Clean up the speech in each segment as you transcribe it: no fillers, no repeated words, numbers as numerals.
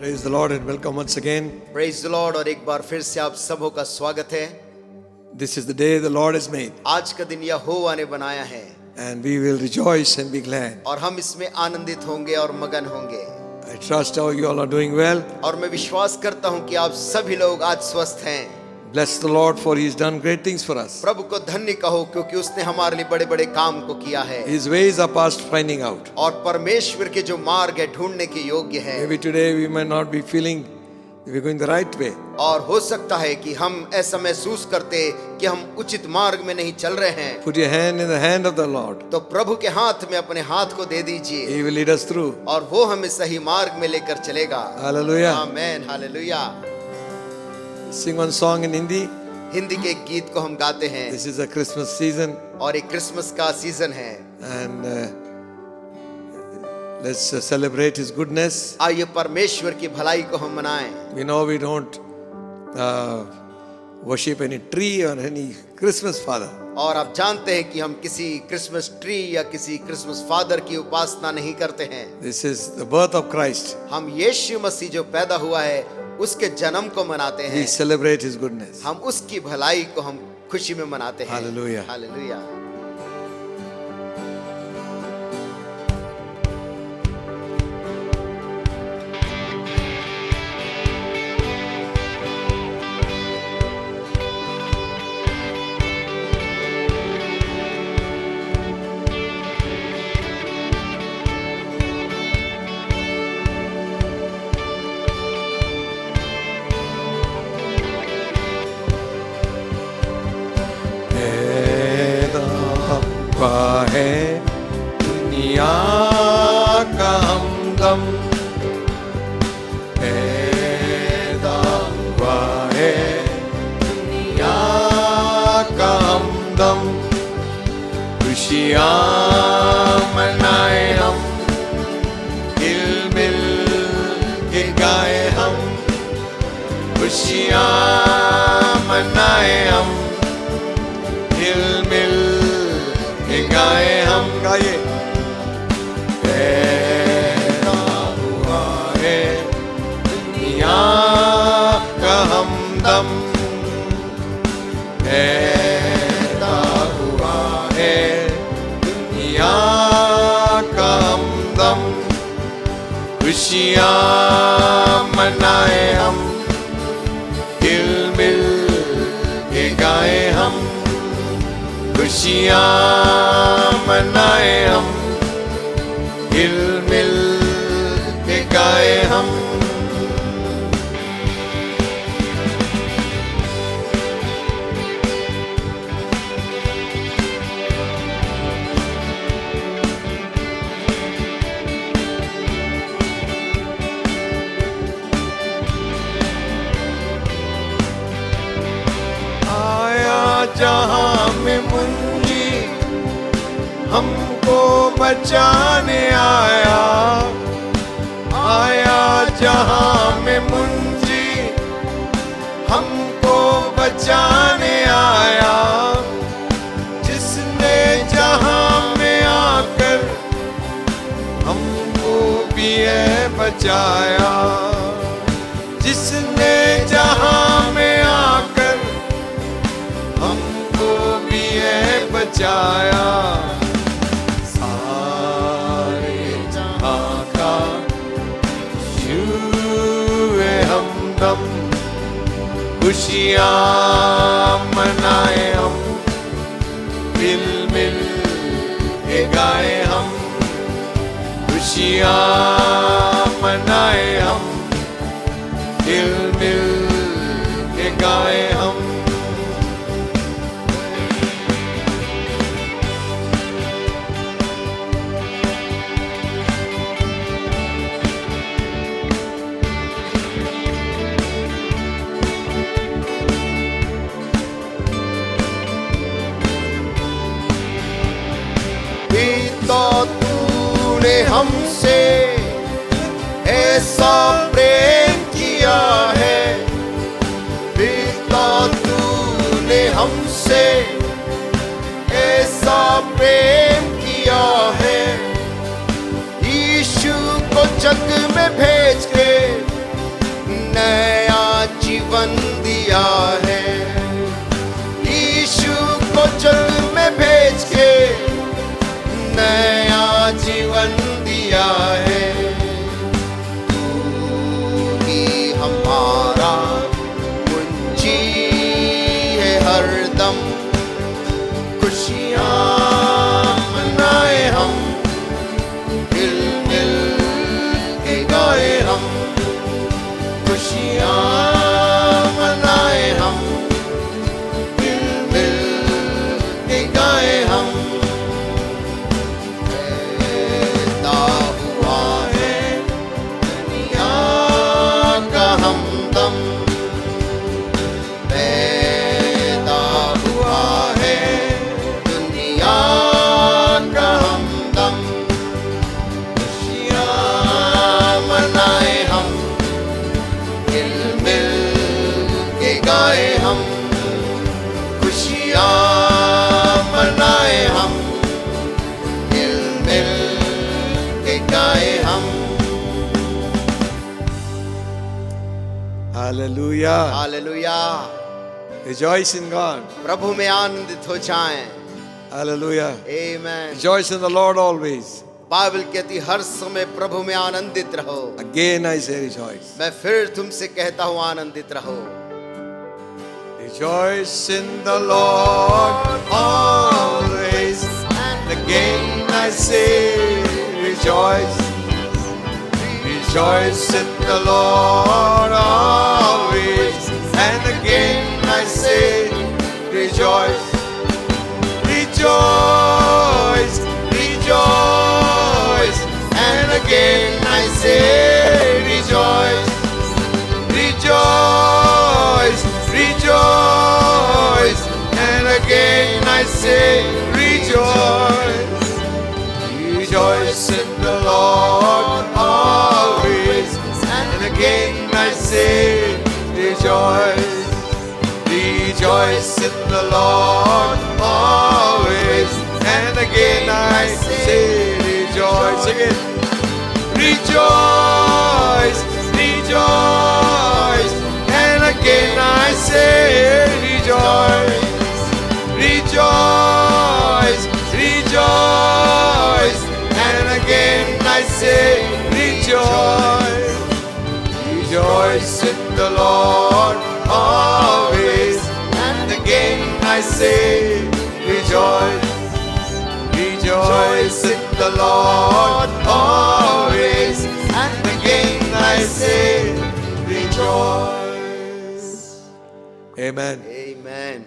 Praise the Lord and welcome once again. Praise the Lord और एक बार फिर से आप सबों का स्वागत है। This is the day the Lord has made, आज का दिन यहोवा ने बनाया है and we will rejoice and be glad. और हम इसमें आनंदित होंगे और मगन होंगे। I trust how you all are doing well. और मैं विश्वास करता हूं कि आप सभी लोग आज स्वस्थ हैं। Bless the Lord for He has done great things for us. प्रभु को धन्य कहो क्योंकि उसने हमारे लिए बड़े बड़े काम को किया है His ways are past finding out. और परमेश्वर के जो मार्ग है ढूंढने के योग्य है। Maybe today we might not be feeling we're going the right way. और हो सकता है कि हम ऐसा महसूस करते कि हम उचित मार्ग में नहीं चल रहे हैं। Put your hand in the hand of the Lord. तो प्रभु के हाथ में अपने हाथ को दे दीजिए He will lead us through. और वो हमें सही मार्ग में लेकर चलेगा। Hallelujah. Amen, hallelujah. Sing one song in Hindi. Hindi के एक गीत को हम गाते हैं This is a Christmas season, और एक क्रिसमस का सीजन है। and let's celebrate His goodness. आइए परमेश्वर की भलाई को हम मनाएं। We know we don't worship any tree or any Christmas father. और आप जानते हैं कि हम किसी क्रिसमस ट्री या किसी क्रिसमस फादर की उपासना नहीं करते हैं। This is the birth of Christ. हम यीशु मसीह जो पैदा हुआ है उसके जन्म को मनाते We हैं। celebrate His goodness. हम उसकी भलाई को हम खुशी में मनाते हैं। Hallelujah. हालेलुया। पैदा है दुनिया का हमदम, पैदा हुआ है दुनिया का हमदम, खुशियाँ मनाए हम, हिल मिल के गाए हम, खुशियाँ मनाए हम, हिल मिल के गाए हम। गाइए। पैदा हुआ है दुनिया का हमदम, पैदा हुआ है दुनिया का हमदम, खुशियाँ मनाए हम, हिल मिल के गाए हम, खुशियाँ मनाए हम, हिल मिल के गाए हम। आया जहाँ में मुंजी हमको बचाने आया, आया जहाँ में मुंजी हमको बचाने आया, जिसने जहाँ में आकर हमको भी है बचाया, जिसने जहाँ में आकर हमको भी है बचाया, सारे जहां का शुए हमदम, खुशियाँ मनाए हम, मिल मिल के गाए हम, खुशियाँ मनाए हम, मिल मिल के गाए हम। तो तूने हमसे ऐसा प्रेम किया है, तो तूने हमसे ऐसा प्रेम किया है, यीशु को जग में भेज के Hallelujah. Hallelujah. Rejoice in God. प्रभु में आनंदित हो जाएं। Hallelujah. Amen. Rejoice in the Lord always. Bible कहती हर समय प्रभु में आनंदित रहो। Again I say rejoice. मैं फिर तुमसे कहता हूँ आनंदित रहो। Rejoice in the Lord always. And again I say rejoice. Rejoice in the Lord always. And again I say rejoice. Rejoice, rejoice. And again I say rejoice. Rejoice, rejoice. And again I say rejoice. Rejoice in the Lord always. And again I say rejoice. Rejoice in the Lord always. And again I say rejoice again. Rejoice, rejoice. And again I say rejoice. Rejoice, rejoice. And again I say rejoice. Rejoice in the Lord always. And again I say rejoice. Rejoice in the Lord always. And again I say rejoice. Amen. Amen.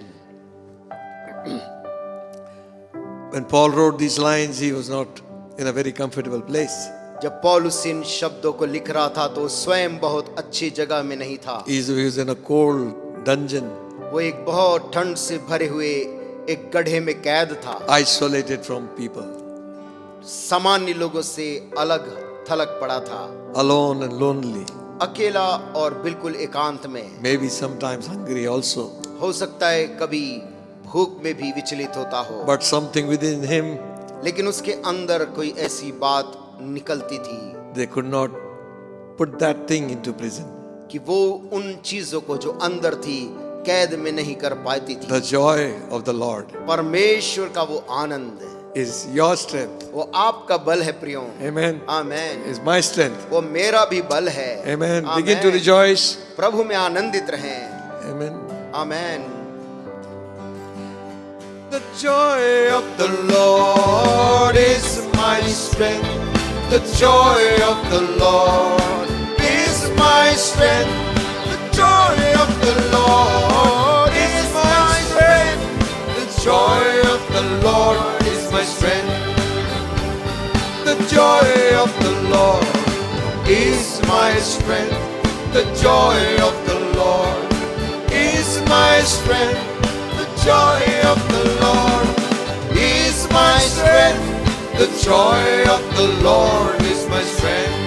When Paul wrote these lines, he was not in a very comfortable place. जब पौलुस इन शब्दों को लिख रहा था तो स्वयं बहुत अच्छी जगह में नहीं था। He was in a cold dungeon, वो एक बहुत ठंड से भरे हुए एक गड्ढे में कैद था, isolated from people, सामान्य लोगों से अलग थलग पड़ा था, alone and lonely, अकेला और बिल्कुल एकांत में। maybe sometimes hungry also. हो सकता है कभी भूख में भी विचलित होता हो, But something within him, लेकिन उसके अंदर कोई ऐसी बात निकलती थी they could not put that thing into prison. कि वो उन चीजों को जो अंदर थी कैद में नहीं कर पाती थी। The joy of the Lord परमेश्वर का वो आनंद is your strength. वो आपका बल है प्रियो। Amen. Amen. Is my strength. वो मेरा भी बल है। Amen. Amen. Begin to rejoice. प्रभु में आनंदित रहें। Amen. Amen. The joy of the Lord is my strength. The joy of the Lord is my strength. The joy of the Lord is my strength. The joy of the Lord is my strength. The joy of the Lord is my strength. The joy of the Lord is my strength. The joy of the Lord is my strength. The joy of the Lord is my strength.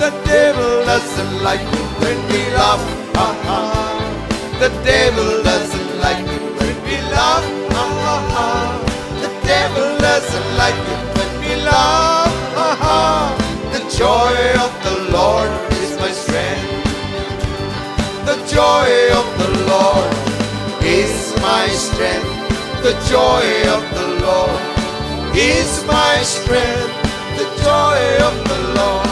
The devil doesn't like it when we laugh. Ha, ha. The devil doesn't like it when we laugh. Ha, ha, ha. The devil doesn't like it when we laugh. Ha, ha. The joy of the Lord is my strength. The joy of the Lord is my strength. The joy of the Lord is my strength. The joy of the Lord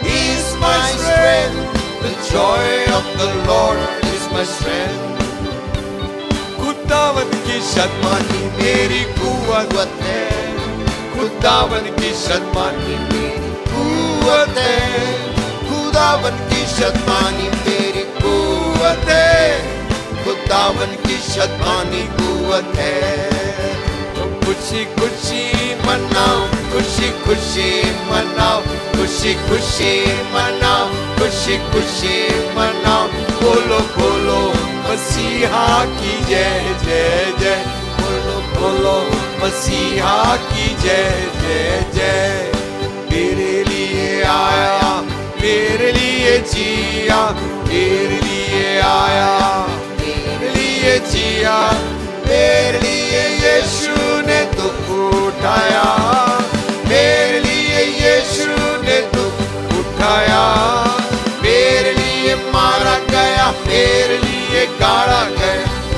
is my strength. The joy of the Lord is my strength. खुदावन की शतमानी मेरी कुव्वत है. खुदावन की शतमानी मेरी कुव्वत है. खुदावन की शतमानी मेरी कुव्वत है. खुदावन की शतमानी कुव्वत है. खुशी खुशी मनाओ, खुशी खुशी मनाओ, खुशी खुशी मनाओ, खुशी खुशी मनाओ. बोलो बोलो मसीहा की जय जय जय. बोलो बोलो मसीहा की जय जय जय. मेरे लिए आया, मेरे लिए जिया, मेरे लिए आया, मेरे लिए जिया. मेरे लिए यीशु ने दुख उठाया. मेरे लिए यीशु ने दुख उठाया. मेरे लिए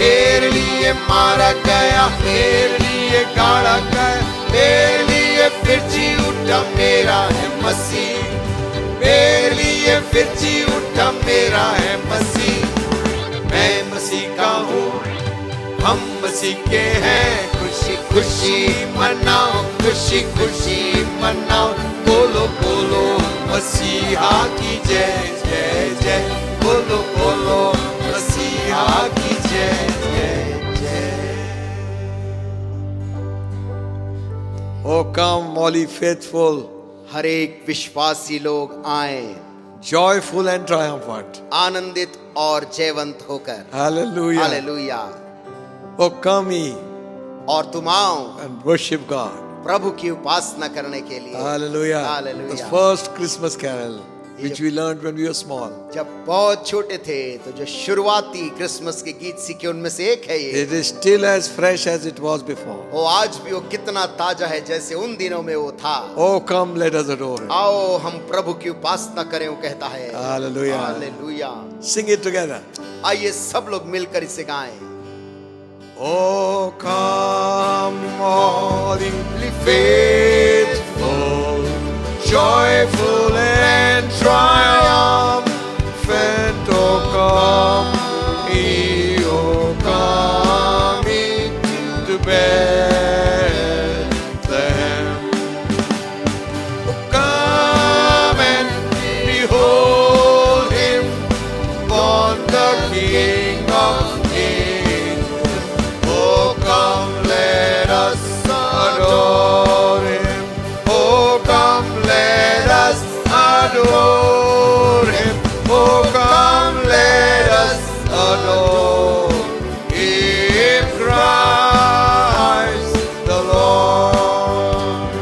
मेरे लिए मारा गया, मेरे लिए गाड़ा गया, मेरे लिए फिर जी उठा मेरा है मसीह, मेरे लिए फिर जी उठा मेरा है मसीह। मैं मसीह का हूँ, हम मसीह के हैं, खुशी खुशी मनाओ, खुशी खुशी मनाओ, बोलो बोलो मसीहा की जय जय जय, बोलो बोलो मसीहा की जय जय जय। Oh come all ye faithful, हर एक विश्वासी लोग आए, joyful and triumphant. आनंदित और जयवंत होकर। Hallelujah. Hallelujah. Oh come ye और तुम आओ and worship God. प्रभु की उपासना करने के लिए। Hallelujah. Hallelujah. The first Christmas carol which we learned when we were small. जब बहुत छोटे थे तो जो शुरुआती क्रिसमस के गीत सीखे उनमें से एक है ये। It is still as fresh as it was before. वो आज भी वो कितना ताजा है जैसे उन दिनों में वो था। Oh come let us adore him. आओ हम प्रभु की उपासना करें, वो कहता है। Hallelujah. Hallelujah. Sing it together. आइए सब लोग मिलकर इसे गाएं। Oh come all ye faithful, joyful and triumphant, oh come ye, oh come ye to Bethlehem. Oh come and behold him, born the King of Kings. Oh come let us adore him, oh come let us adore him, oh come let us adore him, Christ the Lord.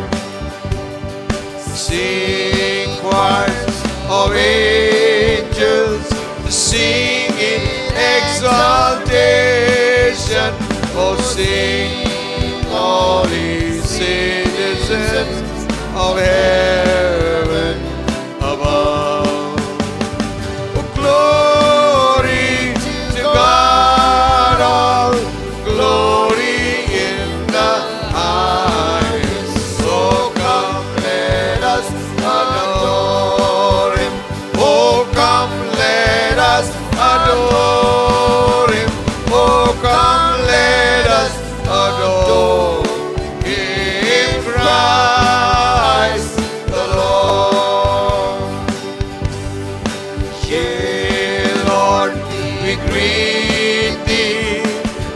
Sing choirs of angels, sing in exaltation, oh sing all ye citizens of heaven above. Oh, glory to God, all glory in the highest. Oh come let us adore him, oh come let us adore him, oh come let us adore him, Christ the Lord. Yea, Lord, we greet thee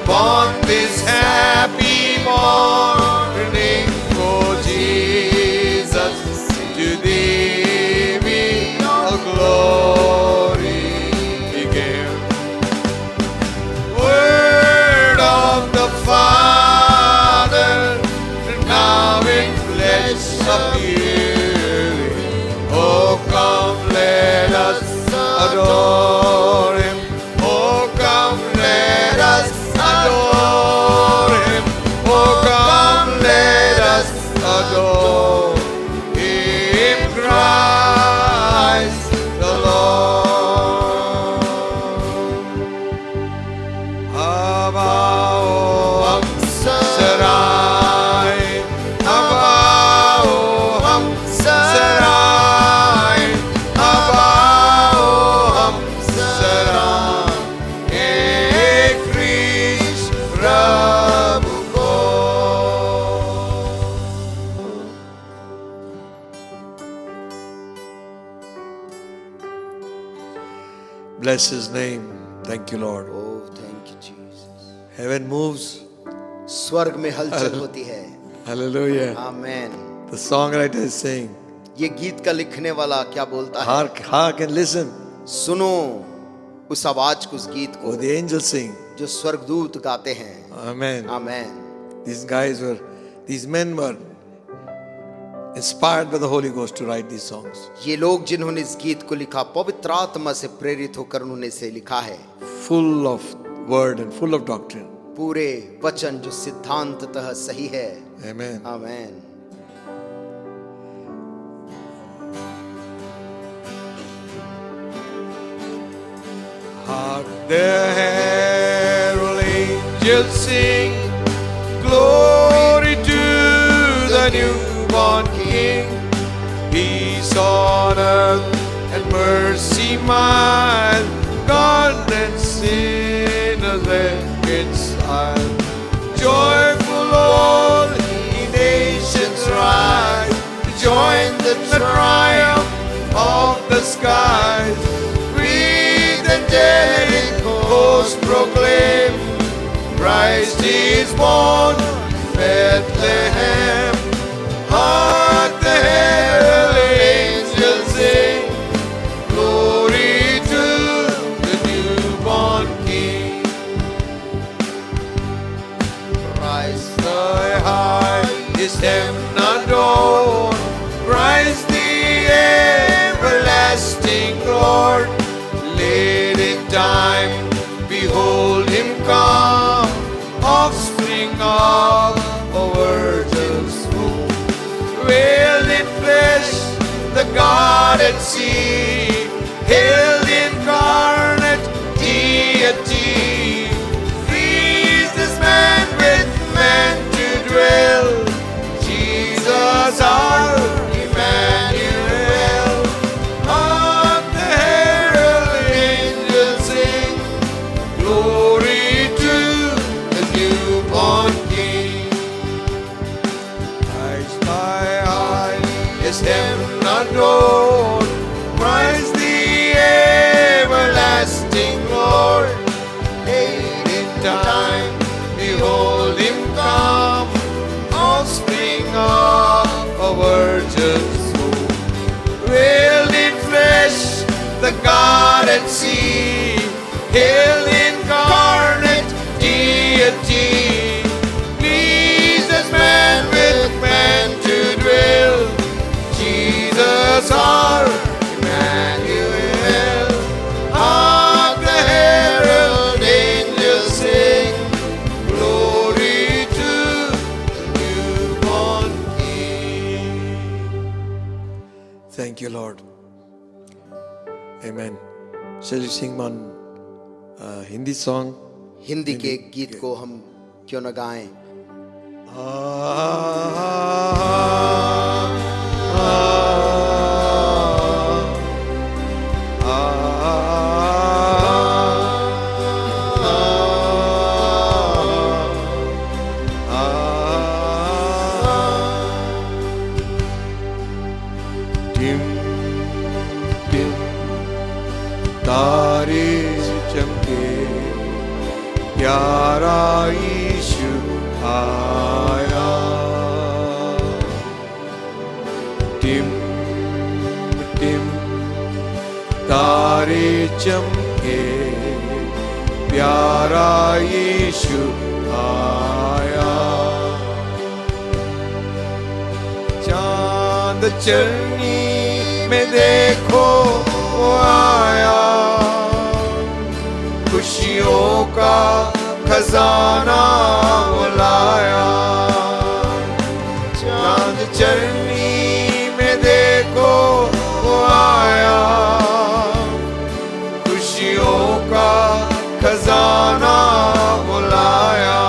on this happy morning, oh Jesus, to thee we all glory give. Word of the Father, now in flesh appearing. Oh, come let us adore him. Oh, come let us adore him. Oh, come let us adore him, Christ the Lord. Abao hum sarai, abao hum sarai, abao hum sarai, ek Krish Prabhu ko. Bless his name. Thank you, Lord. Oh thank you Jesus. Heaven moves. स्वर्ग में हलचल होती है। Hallelujah. Amen. The songwriter is saying, ये गीत का लिखने वाला क्या बोलता है? hark and listen. सुनो उस आवाज को, उस गीत Oh, को the angels sing. जो स्वर्गदूत गाते हैं। Amen. Amen. These men were inspired by the Holy Ghost to write these songs. ये लोग जिन्होंने इस गीत को लिखा पवित्र आत्मा से प्रेरित होकर उन्होंने इसे लिखा है। Full of word and full of doctrine. पूरे वचन जो सिद्धांततः सही है। Amen. Amen. Hark the herald angels sing, glory to the newborn King. Peace on earth and mercy mild, God and sinners reconciled. Joyful all ye nations rise, to join the triumph of the skies. With angelic hosts proclaim, Christ is born in Bethlehem. Hark the herald angels sing, glory to the newborn King. Christ the highest heaven adorned, Christ the everlasting Lord. Late in time, behold him come, offspring of a virgin's womb. Veiled in flesh, the God at sea, hailed incarnate deity. Frees this man with man to dwell, Jesus our Emmanuel. Hark the herald angels sing, glory to the newborn King. Christ by highest heaven adorned, Christ the everlasting Lord. Late in time, behold him come, offspring of a virgin's womb. Veiled in flesh, the God at sea, hailed incarnate deity. Pleased as man with man to dwell, Jesus our Emmanuel. Hark the herald angels sing, glory to the newborn King. Thank you, Lord. Amen. Shall we sing one Hindi song? Hindi के एक गीत को हम क्यों न गाएं? Tim Tim तारे चमके, प्यारा यीशु आया। टिम टिम तारे चमके, प्यारा यीशु आया। चांद चरनी में देखो वो आया, खुशियों का खजाना वो लाया। चांद चरनी में देखो वो आया, खुशियों का खजाना वो लाया।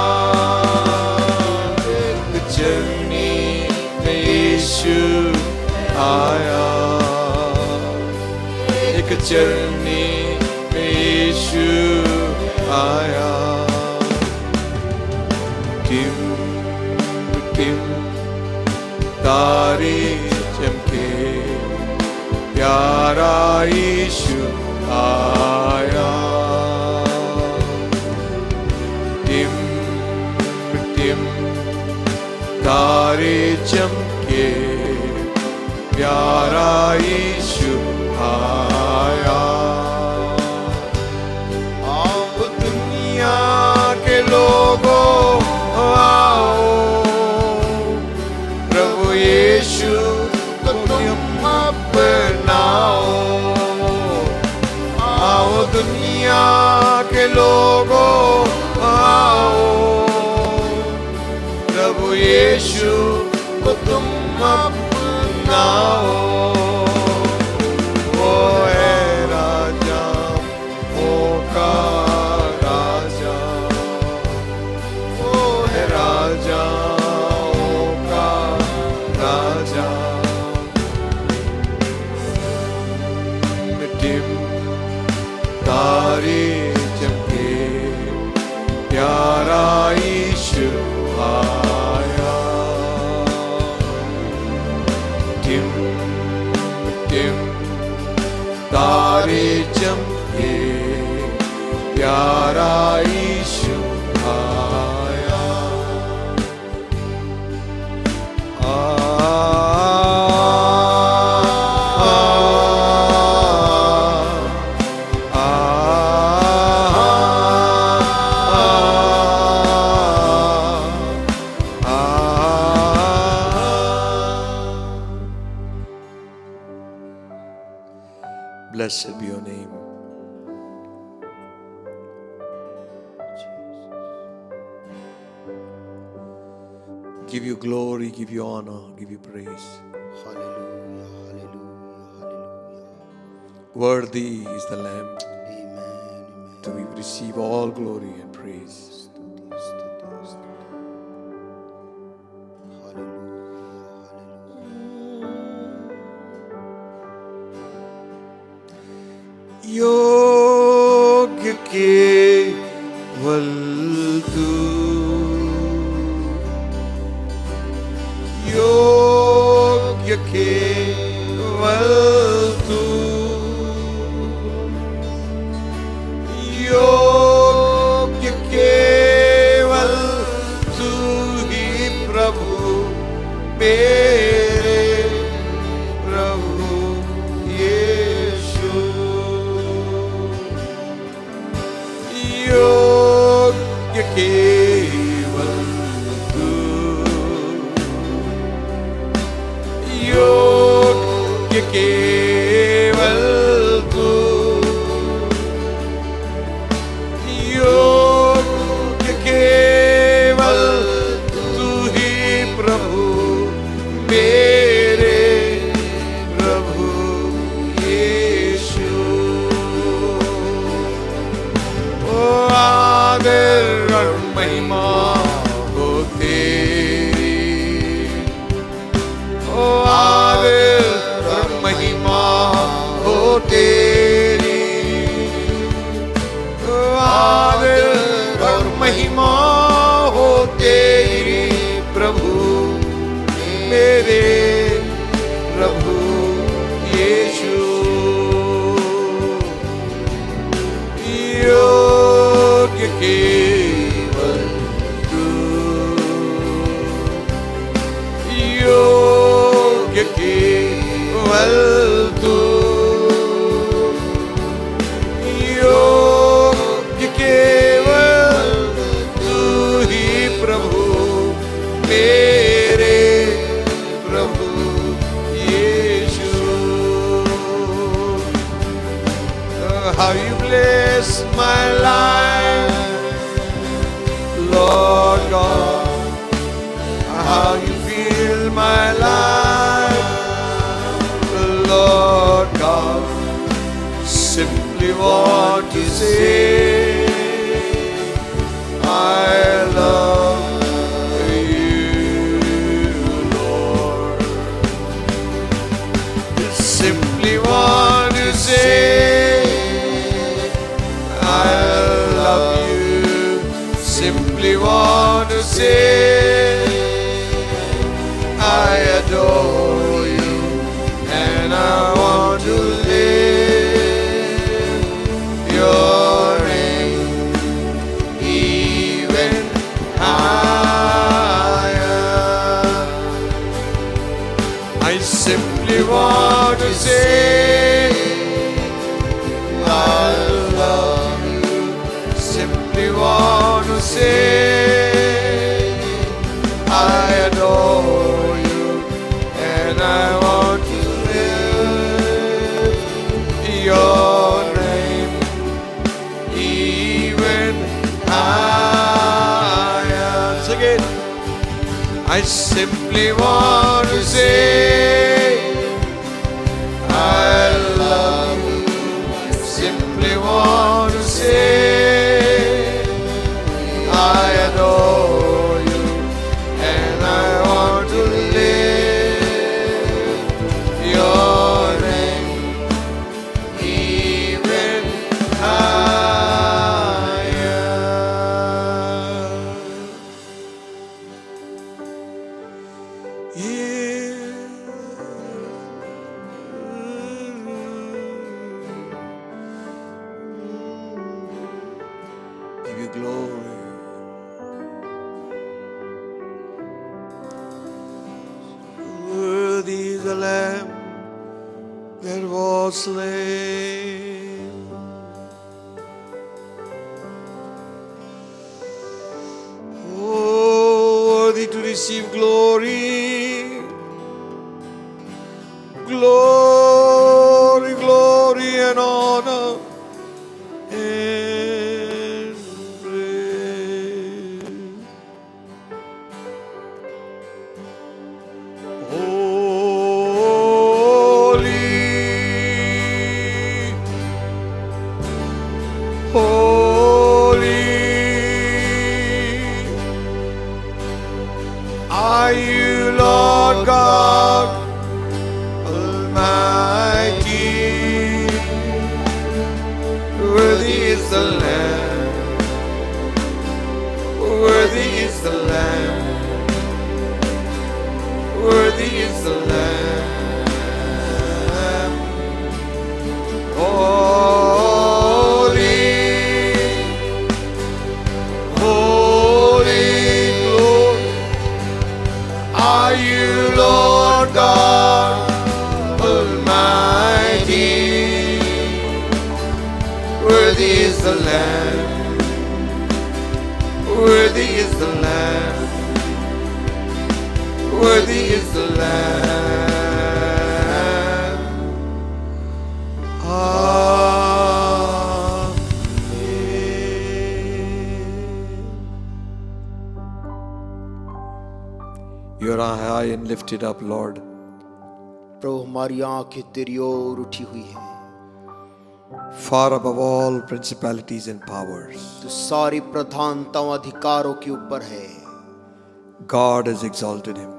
एक चरनी में यीशु आया, एक चरनी में यीशु आया। टिम टिम तारे चमके, प्यारा यीशु आया। टिम टिम तारे चमके, प्यारा यीशु आया। आओ दुनिया के लोगों आओ, प्रभु यीशु को तुम अपनाओ। आओ दुनिया के लोगों आओ, प्रभु यीशु को तुम अपनाओ। वो है राजा, वो का राजा, टिम तारे चमके प्यारा यीशु आया टिम टिम तारे चमके प्यारा यीशु आया Blessed be your name. Give you glory, give you honor, give you praise. Hallelujah, hallelujah, hallelujah. Worthy is the Lamb Amen, amen. to receive all glory and praise. Stuti, stuti, stuti. Hallelujah, hallelujah. योग्य केवल तू योग्य केवल तू योग्य केवल तू ही प्रभु मेरे प्रभु यीशु योग्य केवल तू योग्य केवल तू योग्य केवल तू ही प्रभु मेरे प्रभु यीशु ओ आदर और महिमा हो तेरी ओ आदर और महिमा हो तेरी ओ आदर और महिमा हो तेरी प्रभु मेरे प्रभु यीशु योग्य केवल तू योग्य केवल तू योग्य केवल तू ही प्रभु मेरे प्रभु यीशु how you bless my life Lord God how you fill my life Lord God simply want to say I love you Lord simply want to say I love you simply want to say I adore you and I want to live your name even higher I simply want to say I love you simply want to say I adore you and I want to live your name even higher. Sing it. I simply want to say I love you. Simply want to say I adore you and I want to live your name glory. Worthy is the Lamb that was slain. Oh, worthy to receive glory, glory, glory and honor and praise. Holy, are you, Lord God Almighty? Worthy is the Lamb, worthy is the Lamb, worthy is the Lamb. Are you, Lord God Almighty? Worthy is the Lamb, worthy is the Lamb, worthy is the Lamb. You are high and lifted up, Lord. प्रभु हमारी आंखें तेरी ओर उठी हुई हैं, Far above all principalities and powers. तू सारी प्रधानताओं अधिकारों के ऊपर है। God has exalted him,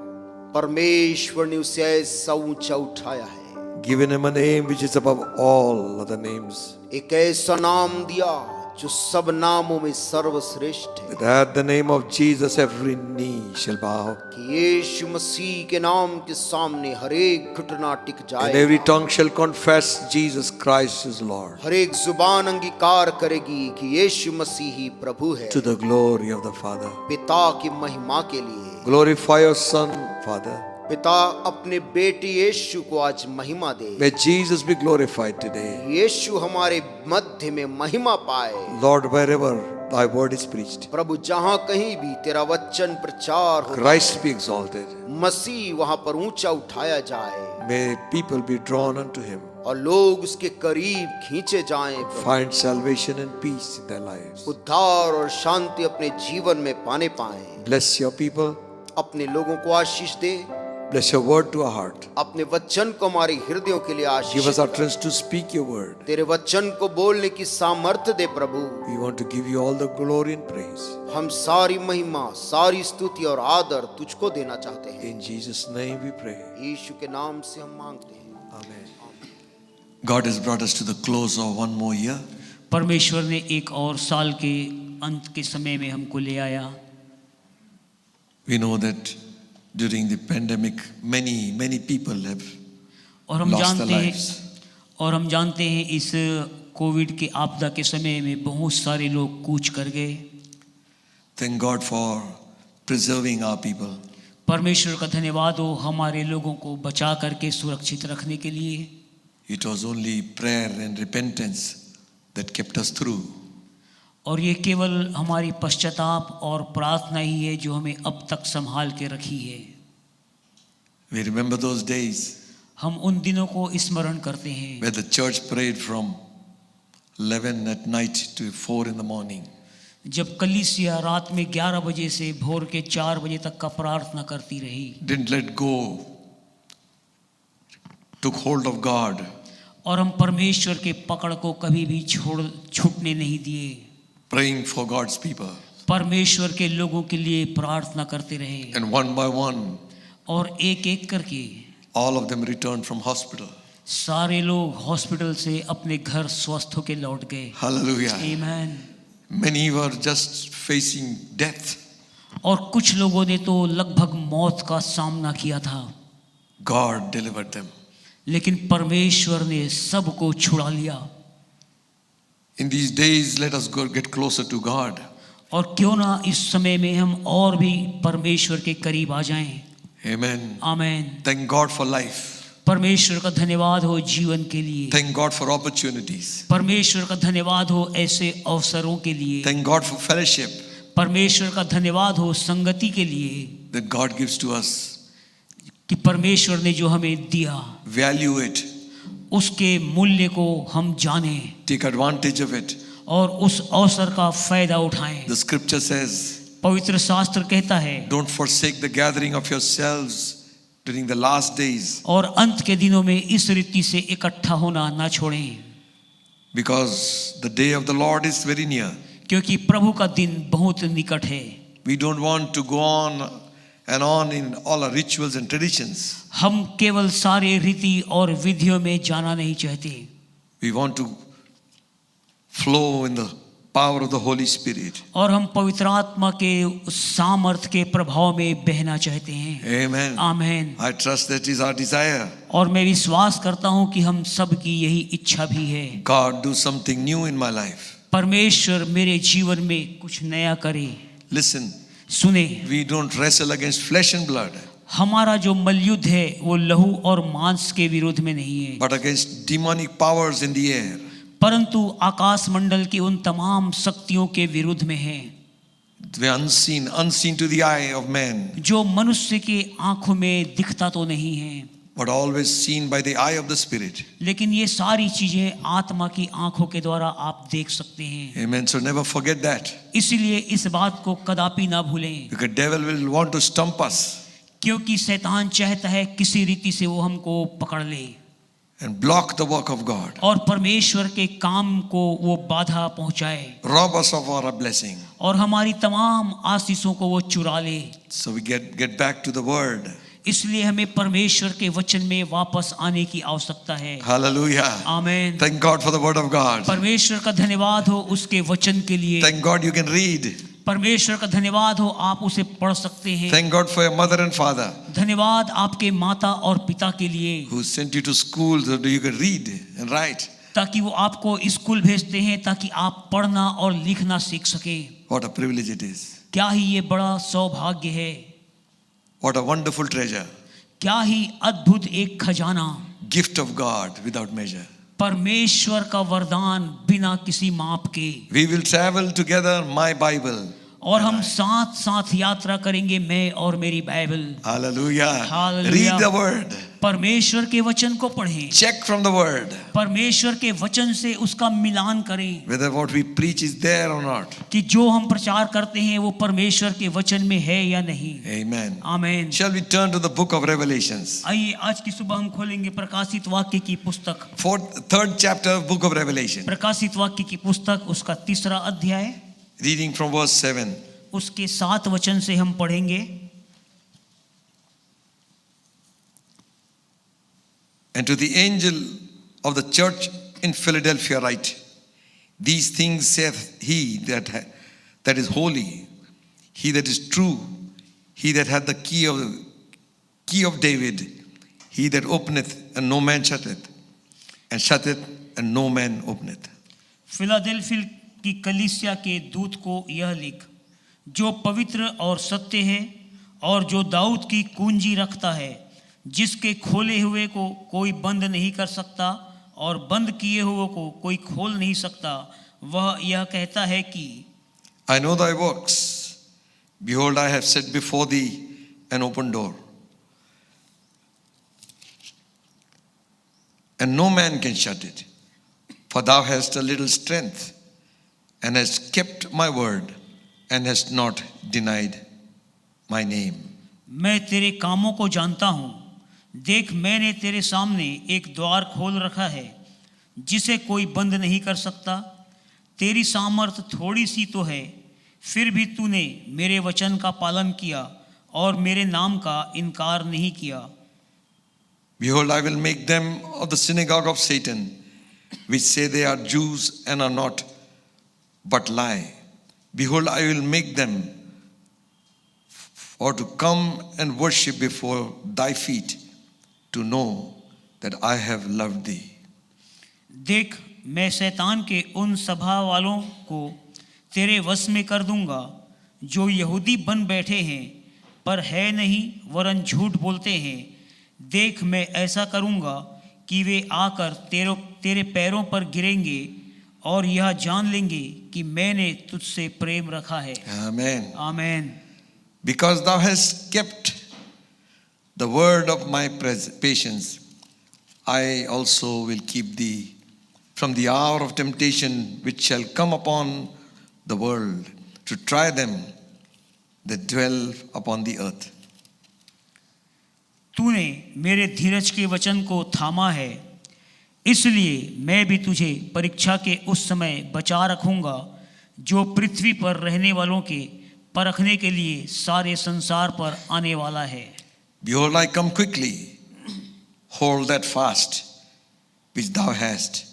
परमेश्वर ने उसे ऐसा ऊंचा उठाया है, given him a name which is above all other names, एक ऐसा नाम दिया जो सब नामों में सर्वश्रेष्ठ है, that at the name of Jesus every knee shall bow कि यीशु मसीह के नाम के सामने हर एक घुटना टिक and जाए, every tongue shall confess Jesus Christ is Lord, हर एक जुबान अंगीकार करेगी कि यीशु मसीह ही प्रभु है, to the glory of the Father. पिता की महिमा के लिए। Glorify your Son, Father. पिता अपने बेटे यीशु को आज महिमा दे। May Jesus be glorified today. यीशु हमारे मध्य में महिमा पाए। Lord, wherever thy word is preached, प्रभु जहाँ कहीं भी तेरा वचन प्रचार हो, Christ be exalted. मसीह वहाँ पर ऊंचा उठाया जाए May people be drawn unto him, और लोग उसके करीब खींचे जाएं। find salvation and peace in their lives. उद्धार और शांति अपने जीवन में पाने पाए। Bless your people. अपने लोगों को आशीष दे, Bless your word to our heart. अपने वचन को हमारे हृदयों के लिए Give Ashish us they. utterance to speak your word. तेरे वचन को बोलने की सामर्थ्य दे प्रभु। We want to give you all the glory and praise. हम सारी महिमा, सारी स्तुति और आदर तुझको देना चाहते हैं। In Jesus' name we pray. यीशु के नाम से हम मांगते हैं। Amen. God has brought us to the close of one more year. परमेश्वर ने एक और साल के अंत के समय में हमको ले आया। We know that during the pandemic, many people have और हम lost their जानते हैं lives. इस कोविड के आपदा के समय में बहुत सारे लोग कूच कर गए। Thank God for preserving our people. परमेश्वर का धन्यवाद हो हमारे लोगों को बचा करके सुरक्षित रखने के लिए। It was only prayer and repentance that kept us through. और ये केवल हमारी पश्चाताप और प्रार्थना ही है जो हमें अब तक संभाल के रखी है। We remember those days हम उन दिनों को स्मरण करते हैं where the church prayed from 11 at night to 4 in the morning. जब कलीसिया रात में 11 बजे से भोर के 4 बजे तक का प्रार्थना करती रही। Didn't let go, took hold of God. और हम परमेश्वर के पकड़ को कभी भी छूटने नहीं दिए। Praying for God's people. परमेश्वर के लोगों के लिए प्रार्थना करते रहे। And one by one, और एक एक करके all of them returned from hospital. सारे लोग हॉस्पिटल से अपने घर स्वस्थ होकर लौट गए। Hallelujah. आमीन। Many were just facing death. और कुछ लोगों ने तो लगभग मौत का सामना किया था। God delivered them. लेकिन परमेश्वर ने सबको छुड़ा लिया। In these days, let us go get closer to God. और क्यों ना इस समय में हम और भी परमेश्वर के करीब आ जाएं। Amen. Amen. Thank God for life. परमेश्वर का धन्यवाद हो जीवन के लिए। Thank God for opportunities. परमेश्वर का धन्यवाद हो ऐसे अवसरों के लिए। Thank God for fellowship परमेश्वर का धन्यवाद हो संगति के लिए that God gives to us. कि परमेश्वर ने जो हमें दिया Value it. उसके मूल्य को हम जाने Take advantage of it. और उस अवसर का फायदा उठाएं। The scripture says, पवित्र शास्त्र कहता है don't forsake the gathering of yourselves during the last days, और अंत के दिनों में इस रीति से इकट्ठा होना ना छोड़ें, because the day of the Lord is very near. क्योंकि प्रभु का दिन बहुत निकट है। We don't want to go on and on in all our rituals and traditions. हम केवल सारे रीति और विधियों में जाना नहीं चाहते। We want to flow in the power of the Holy Spirit. और हम पवित्र आत्मा के उस सामर्थ के प्रभाव में बहना चाहते हैं। Amen. Amen. I trust that is our desire. और मैं विश्वास करता हूँ कि हम सब की यही इच्छा भी है। God, do something new in my life. परमेश्वर मेरे जीवन में कुछ नया करे। Listen, सुने, we don't wrestle against flesh and blood, हमारा जो मलयुद्ध है वो लहू और मांस के विरोध में नहीं है, but against demonic powers in the air. परंतु आकाश मंडल की उन तमाम शक्तियों के विरुद्ध में है The unseen to the eye of man, जो मनुष्य के आंखों में दिखता तो नहीं है, but always seen by the eye of the Spirit. लेकिन ये सारी चीजें आत्मा की आंखों के द्वारा आप देख सकते हैं। Amen. So never forget that. इसलिए इस बात को कदापि ना भूलें, Because devil will want to stump us क्योंकि शैतान चाहता है किसी रीति से वो हमको पकड़ ले and block the work of God, और परमेश्वर के काम को वो बाधा पहुंचाए rob us of our blessing. और हमारी तमाम आशीषों को वो चुरा ले। So we get back to the word. इसलिए हमें परमेश्वर के वचन में वापस आने की आवश्यकता है। Hallelujah. Amen. Thank God for the word of God. परमेश्वर का धन्यवाद हो उसके वचन के लिए। Thank God you can read. परमेश्वर का धन्यवाद हो आप उसे पढ़ सकते हैं। Thank God for your mother and father धन्यवाद आपके माता और पिता के लिए, who sent you to school so that you can read and write. ताकि वो आपको स्कूल भेजते हैं ताकि आप पढ़ना और लिखना सीख सकें। What a privilege it is. क्या ही ये बड़ा सौभाग्य है, What a wonderful treasure. क्या ही अद्भुत एक खजाना, Gift of God without measure. परमेश्वर का वरदान बिना किसी माप के। We will travel together, my Bible. और हम साथ साथ यात्रा करेंगे, मैं और मेरी Bible. Hallelujah. Hallelujah. Read the word. परमेश्वर के वचन को पढ़ें, Check from the word परमेश्वर के वचन से उसका मिलान करें whether what we preach is there or not. कि जो हम प्रचार करते हैं वो परमेश्वर के वचन में है या नहीं। Amen. Amen. Shall we turn to the book of Revelations? आइए आज की सुबह हम खोलेंगे प्रकाशित वाक्य की पुस्तक, Third chapter of book of Revelation. प्रकाशित वाक्य की पुस्तक, उसका 3रा अध्याय, Reading from verse 7. उसके 7 वचन से हम पढ़ेंगे। And to the angel of the church in Philadelphia write, these things saith he that is holy, he that is true, he that hath the key of David, he that openeth and no man shutteth, and shutteth and no man openeth. Philadelphia की कलीसिया के दूत को यह लिख, जो पवित्र और सत्य है और जो दाऊद की कुंजी रखता है, जिसके खोले हुए को कोई बंद नहीं कर सकता और बंद किए हुए को कोई खोल नहीं सकता, वह यह कहता है कि I know thy works. Behold, I have set before thee an open door, and no man can shut it. For thou hast a little strength, and hast kept my word, and hast not denied my name. मैं तेरे कामों को जानता हूँ, देख मैंने तेरे सामने एक द्वार खोल रखा है जिसे कोई बंद नहीं कर सकता। तेरी सामर्थ थोड़ी सी तो है, फिर भी तूने मेरे वचन का पालन किया और मेरे नाम का इनकार नहीं किया। Behold, I will make them of the synagogue of Satan, which say they are Jews and are not, but lie. Behold, I will make them or to come and worship before thy feet, to know that I have loved thee. देख मैं शैतान के उन सभा वालों को तेरे वश में कर दूंगा, जो यहूदी बन बैठे हैं पर है नहीं वरन झूठ बोलते हैं। देख मैं ऐसा करूंगा कि वे आकर तेरे पैरों पर गिरेंगे और यह जान लेंगे कि मैंने तुझसे प्रेम रखा है। Amen. Amen. Because thou hast kept the word of my patience, I also will keep thee from the hour of temptation which shall come upon the world to try them that dwell upon the earth. तूने मेरे धीरज के वचन को थामा है, इसलिए मैं भी तुझे परीक्षा के उस समय बचा रखूंगा जो पृथ्वी पर रहने वालों के परखने के लिए सारे संसार पर आने वाला है। Behold, I come quickly. Hold that fast which thou hast,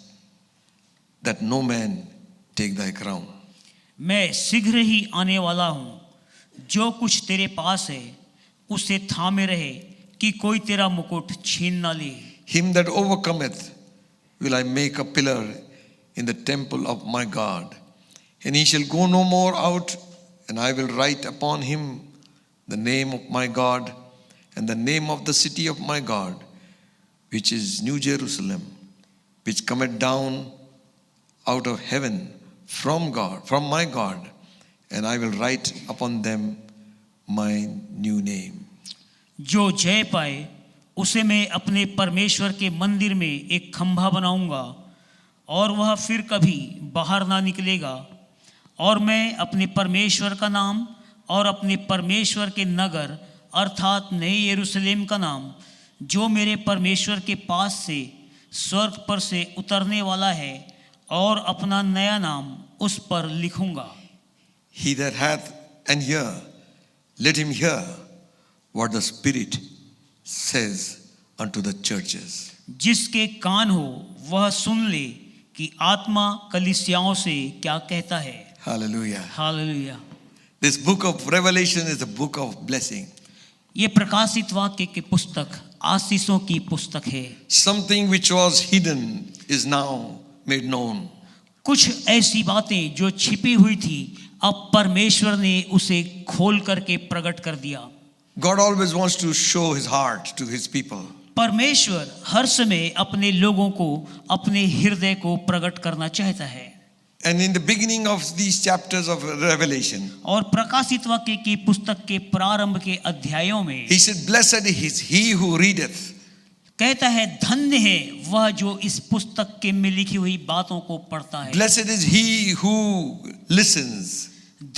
that no man take thy crown. मैं शीघ्र ही आने वाला हूँ, जो कुछ तेरे पास है उसे थामे रहे कि कोई तेरा मुकुट छीन ना ले। Him that overcometh will I make a pillar in the temple of my God, and he shall go no more out, and I will write upon him the name of my God and the name of the city of my God, which is New Jerusalem, which cometh down out of heaven from God, from my God, and I will write upon them my new name. जो जय पाए उसे मैं अपने परमेश्वर के मंदिर में एक खंभा बनाऊंगा और वह फिर कभी बाहर ना निकलेगा, और मैं अपने परमेश्वर का नाम और अपने परमेश्वर के नगर अर्थात नए यरूशलेम का नाम जो मेरे परमेश्वर के पास से स्वर्ग पर से उतरने वाला है, और अपना नया नाम उस पर लिखूंगा। He that hath an ear, let him hear what the Spirit says unto the churches. जिसके कान हो वह सुन ले कि आत्मा कलीसियाओं से क्या कहता है। Hallelujah. Hallelujah. This book of Revelation is a book of blessing. ये प्रकाशित वाक्य की पुस्तक आशीषों की पुस्तक है। Something which was hidden is now made known. कुछ ऐसी बातें जो छिपी हुई थी अब परमेश्वर ने उसे खोल करके प्रकट कर दिया। God always wants to show his heart to his people. परमेश्वर हर समय अपने लोगों को अपने हृदय को प्रकट करना चाहता है। And in the beginning of these chapters of Revelation, और प्रकाशित वाक्य की पुस्तक के प्रारंभ के अध्यायों में he said, blessed is he who readeth. कहता है धन्य है वह जो इस पुस्तक के में लिखी हुई बातों को पढ़ता है। Blessed is he who listens.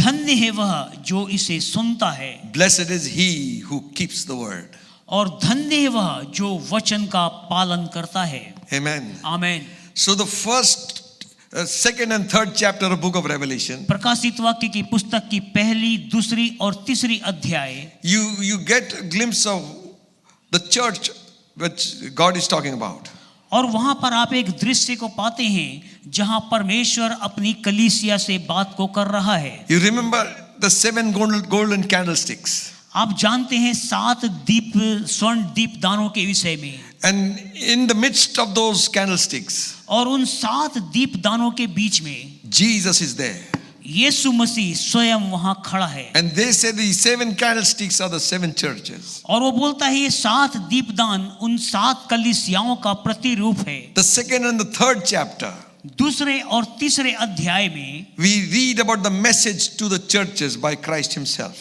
धन्य है वह जो इसे सुनता है। Blessed is he who keeps the word. और धन्य है वह जो वचन का पालन करता है। Amen. Amen. So the first, second and third chapter of book of Revelation, प्रकाशित वाक्य की पुस्तक की पहली, दूसरी और तीसरी अध्याय you get a glimpse of the church which God is talking about. और वहां पर आप एक दृश्य को पाते हैं जहां परमेश्वर अपनी कलीसिया से बात को कर रहा है। You remember the seven golden candlesticks. आप जानते हैं 7 दीप स्वर्ण दीप दानों के विषय में। And in the midst of those candlesticks, और उन 7 दीप दानों के बीच में Jesus is there. यीशु मसीह स्वयं वहां खड़ा है। And they say the 7 candlesticks are the 7 churches. और वो बोलता है ये 7 दीपदान उन 7 कलीसियाओं का प्रतिरूप है। The second and the third chapter, दूसरे और तीसरे अध्याय में we read about the message to the churches by Christ himself.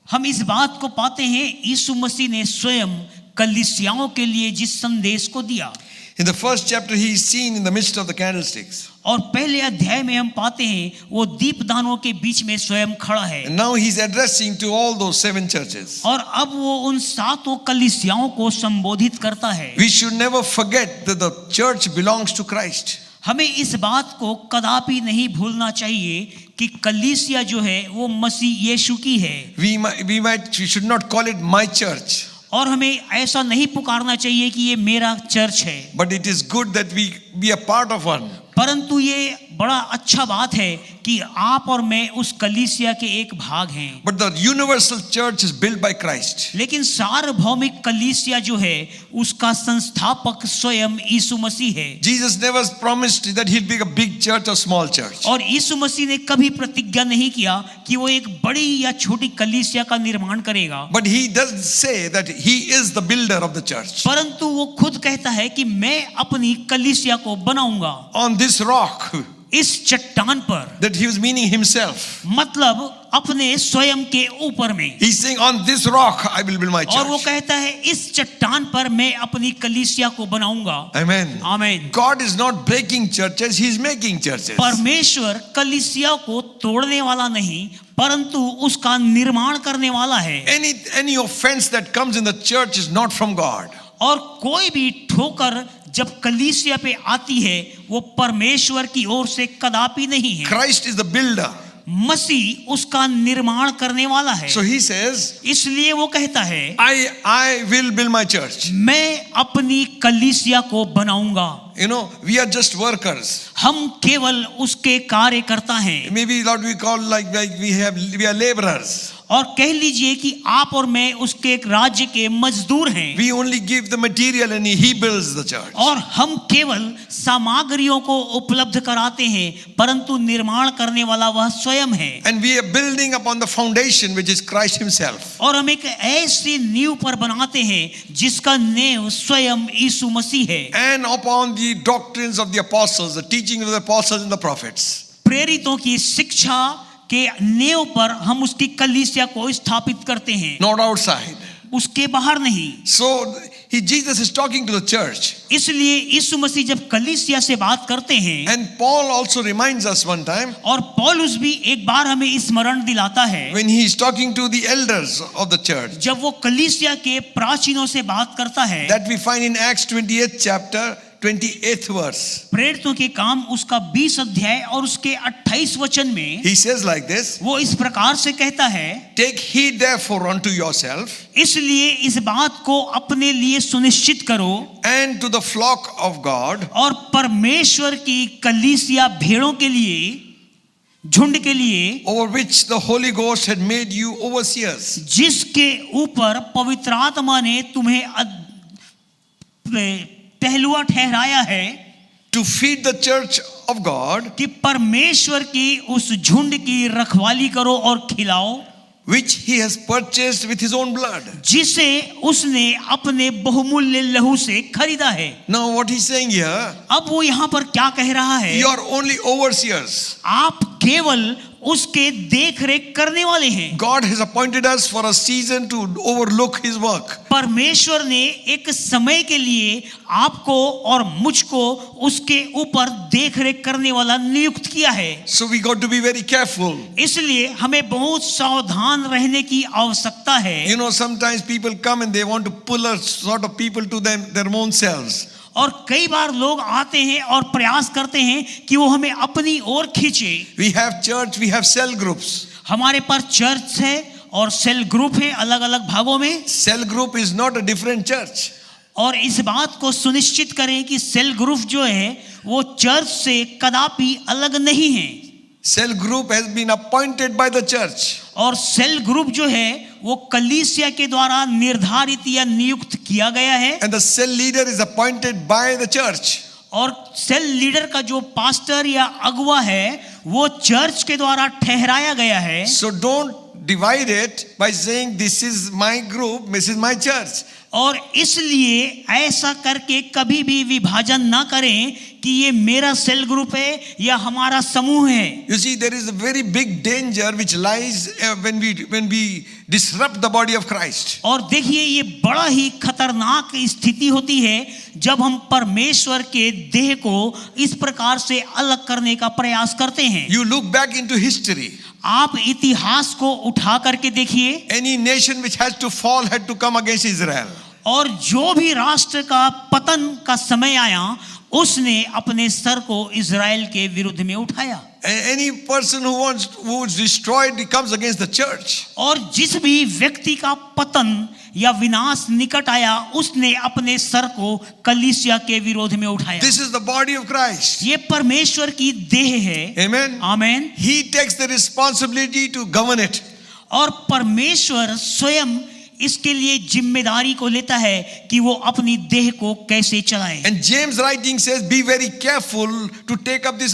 हम इस बात को पाते हैं यीशु मसीह ने स्वयं कलीसियाओं के लिए जिस संदेश को दिया। In the first chapter, he is seen in the midst of the candlesticks. और पहले अध्याय में हम पाते हैं वो दीपदानों के बीच में स्वयं खड़ा है। And now he's addressing to all those 7 churches. और अब वो उन 7 कलीसियाओं को संबोधित करता है। We should never forget that the church belongs to Christ. हमें इस बात को कदापि नहीं भूलना चाहिए कि कलीसिया जो है वो मसीह यीशु की है। We should not call it my church. और हमें ऐसा नहीं पुकारना चाहिए कि ये मेरा चर्च है। But it is good that we be a part of one. परंतु ये बड़ा अच्छा बात है कि आप और मैं उस कलीसिया के एक भाग हैं। But the universal church is built by Christ. लेकिन सार्वभौमिक कलीसिया जो है उसका संस्थापक स्वयं यीशु मसीह है। Jesus never promised that he'll be a big church or small church. और यीशु मसीह ने कभी प्रतिज्ञा नहीं किया कि वो एक बड़ी या छोटी कलीसिया का निर्माण करेगा, But he does say that he is the builder of the church. परंतु वो खुद कहता है कि मैं अपनी कलीसिया को बनाऊंगा On this rock, इस चट्टान पर, that he was meaning himself. मतलब अपने स्वयं के ऊपर में। He's saying, on this rock I will build my और वो church. कहता है इस चट्टान पर मैं अपनी कलीसिया को बनाऊंगा। Amen. आमीन। God is not breaking churches, he's making churches. परमेश्वर कलीसिया को तोड़ने वाला नहीं परंतु उसका निर्माण करने वाला है। Any offense that comes in the church is not from God. और कोई भी ठोकर जब कलीसिया पे आती है वो परमेश्वर की ओर से कदापि नहीं है। Christ is the builder. मसीह उसका निर्माण करने वाला है। So he says, इसलिए वो कहता है I will build my church. मैं अपनी कलीसिया को बनाऊंगा। You know, we are just workers. हम केवल उसके कार्यकर्ता हैं। Maybe what we call like we are laborers. और कह लीजिए कि आप और मैं उसके एक राज्य के मजदूर हैं। We only give the material and he builds the church. और हम केवल सामग्रियों को उपलब्ध कराते हैं परंतु निर्माण करने वाला वह स्वयं है। And we are building upon the foundation which is Christ himself. और हम एक ऐसी नींव पर बनाते हैं जिसका नींव स्वयं यीशु मसीह है। And upon the doctrines of the apostles, the teaching of the apostles and the prophets. प्रेरितों की शिक्षा के नींव पर हम उसकी कलीसिया को स्थापित करते हैं, Not outside. उसके बाहर नहीं। So Jesus is talking to the church. इसलिए यीशु मसीह जब कलीसिया से बात करते हैं, And Paul also reminds us one time और पौलुस भी एक बार हमें स्मरण दिलाता है when he is talking to the elders of the church, जब वो कलीसिया के प्राचीनों से बात करता है, that we find in Acts 28th chapter 28th verse. प्रेरितों के काम उसका 20 अध्याय और उसके 28 वचन में He says like this, वो इस प्रकार से कहता है, take heed therefore unto yourself इसलिए इस बात को अपने लिए सुनिश्चित करो and to the flock of God, और परमेश्वर की कलीसिया भेड़ों के लिए, झुंड के लिए, over which the Holy Ghost had made you overseers. जिसके ऊपर पवित्र आत्मा ने तुम्हें पहलुआ ठहराया है, To feed the church of God, कि परमेश्वर की उस झुंड की रखवाली करो और खिलाओ, which he has purchased with his own blood. जिसे उसने अपने बहुमूल्य लहू से खरीदा है। Now what he's saying here, अब वो यहाँ पर क्या कह रहा है? you are only overseers. आप केवल उसके देख रेख करने वाले हैं। God has appointed us for a season to overlook his work. परमेश्वर ने एक समय के लिए आपको और मुझको उसके ऊपर देख रेख करने वाला नियुक्त किया है। So we got to be very careful. इसलिए हमें बहुत सावधान रहने की आवश्यकता है। You know, sometimes people come and they want to pull a sort of people to their own selves. और कई बार लोग आते हैं और प्रयास करते हैं कि वो हमें अपनी ओर खींचे। We have church, we have cell groups. हमारे पास चर्च है और सेल ग्रुप है अलग अलग भागों में। Cell group is not a different church. और इस बात को सुनिश्चित करें कि सेल ग्रुप जो है वो चर्च से कदापि अलग नहीं है। Cell group has been appointed by the church. और सेल ग्रुप जो है वो कलीसिया के द्वारा निर्धारित या नियुक्त किया गया है। And the cell leader is appointed by the church. और सेल लीडर का जो पास्टर या अगुवा है वो चर्च के द्वारा ठहराया गया है। So don't divide it by saying this is my group, this is my church. और इसलिए ऐसा करके कभी भी विभाजन ना करें कि ये मेरा सेल ग्रुप है या हमारा समूह है। You see, there is a very big danger which lies when we disrupt the body of Christ. और देखिए ये बड़ा ही खतरनाक स्थिति होती है जब हम परमेश्वर के देह को इस प्रकार से अलग करने का प्रयास करते हैं। You look back into history. आप इतिहास को उठा करके देखिए। Any nation which has to fall had to come against Israel. और जो भी राष्ट्र का पतन का समय आया उसने अपने सर को इज़राइल के विरुद्ध में उठाया। Any person who's destroyed, he comes against the church. और जिस भी व्यक्ति का पतन या विनाश निकट आया, उसने अपने सर को कलीसिया के विरोध में उठाया। This is the body of Christ. ये परमेश्वर की देह है। Amen. Amen. He takes the responsibility to govern it. और परमेश्वर स्वयं इसके लिए जिम्मेदारी को लेता है कि वो अपनी देह को कैसे चलाए। And James writing says, be very careful to take up this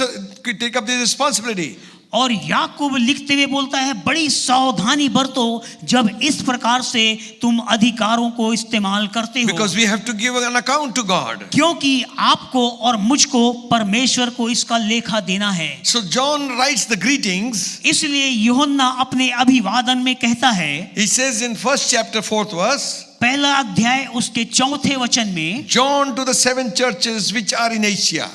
responsibility. और याकूब लिखते हुए बोलता है, बड़ी सावधानी बरतो जब इस प्रकार से तुम अधिकारों को इस्तेमाल करते हो, Because we have to give an account to God. क्योंकि आपको और मुझको परमेश्वर को इसका लेखा देना है। So John writes the greetings. इसलिए यूहन्ना अपने अभिवादन में कहता है, He says in 1st chapter 4th verse, पहला अध्याय उसके 4थे वचन में, John to the 7 churches which are in Asia.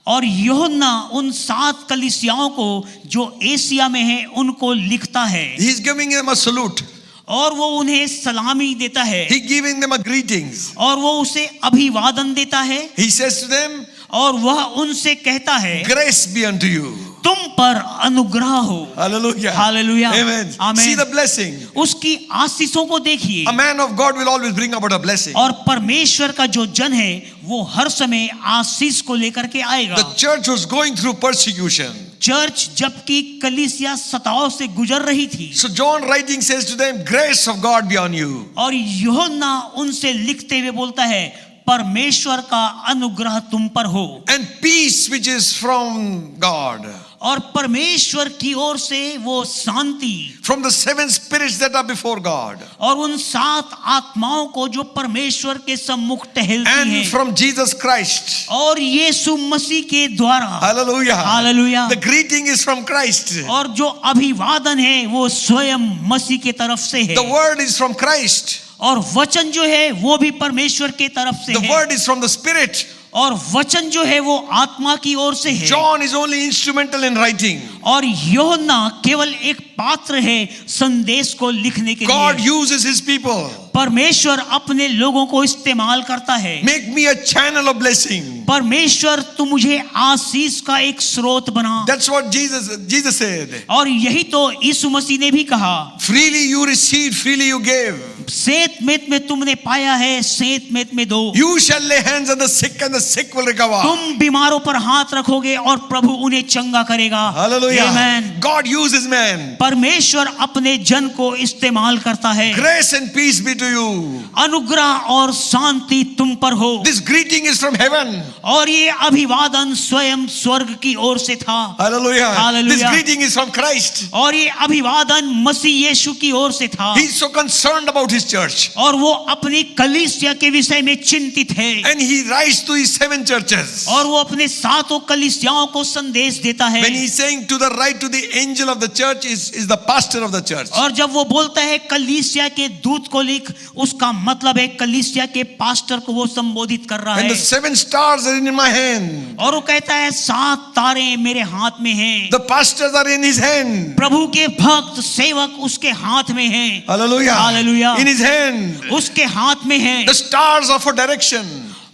और यूहन्ना उन 7 कलीसियाओं को जो एशिया में है उनको लिखता है। He is giving them a salute. और वो उन्हें सलामी देता है। He giving them a greetings. और वो उसे अभिवादन देता है। He says to them, और वह उनसे कहता है, grace be unto you. तुम पर अनुग्रह हो। Hallelujah. Hallelujah. Amen. Amen. See the blessing. उसकी आशीषों को देखिए। A man of God will always bring about a blessing. और परमेश्वर का जो जन है वो हर समय आशीष को लेकर के आएगा। The church was going through persecution. Church जबकि कलीसिया सताव से गुजर रही थी। So John writing says to them, grace of God be on you. और यूहन्ना उनसे लिखते हुए बोलता है, परमेश्वर का अनुग्रह तुम पर हो। And peace which is from God. और परमेश्वर की ओर से वो शांति, From the 7 spirits that are before God. और उन 7 आत्माओं को जो परमेश्वर के सम्मुख टहलती And हैं, from Jesus Christ. और यीशु मसीह के द्वारा। Hallelujah. Hallelujah. The greeting is from Christ. और जो अभिवादन है वो स्वयं मसीह के तरफ से है। The word is from Christ. और वचन जो है वो भी परमेश्वर के तरफ से The है। word is from the Spirit. और वचन जो है वो आत्मा की ओर से है। John is only instrumental in writing. और यूहन्ना केवल एक पात्र है संदेश को लिखने के God लिए। uses his people. परमेश्वर अपने लोगों को इस्तेमाल करता है। Make me a channel of blessing. परमेश्वर तू मुझे आशीष का एक स्रोत बना। That's what Jesus said. और यही तो यीशु मसीह ने भी कहा, Freely you received, freely you gave. सेत मेत में तुमने पाया है, सेत मेत में दो। You shall lay hands on the sick and the sick will recover. तुम बीमारों पर हाथ रखोगे और प्रभु उन्हें चंगा करेगा। Hallelujah. Amen. God uses man. परमेश्वर अपने जन को इस्तेमाल करता है। Grace and peace be to you. अनुग्रह और शांति तुम पर हो। This greeting is from heaven. और ये अभिवादन स्वयं स्वर्ग की ओर से था। Hallelujah. Hallelujah. This greeting is from Christ. और ये अभिवादन मसीह यीशु की ओर से था। He's so concerned about his church. और वो अपनी कलीसिया के विषय में चिंतित है। And he writes to his 7 churches. और वो अपने 7 कलीसियाओं को संदेश देता है। When he's saying to the right to the angel of the church is the pastor of the church. और जब वो बोलता है कलीसिया के दूत को लिख, उसका मतलब है कलीसिया के पास्टर को वो संबोधित कर रहा And है। the 7 stars are in my hand. और वो कहता है 7 तारे मेरे हाथ में हैं। The pastors are in his hand. प्रभु के भक्त सेवक उसके हाथ में हैं। Hallelujah. Hallelujah. In his hand. उसके हाथ में हैं। The stars are for direction.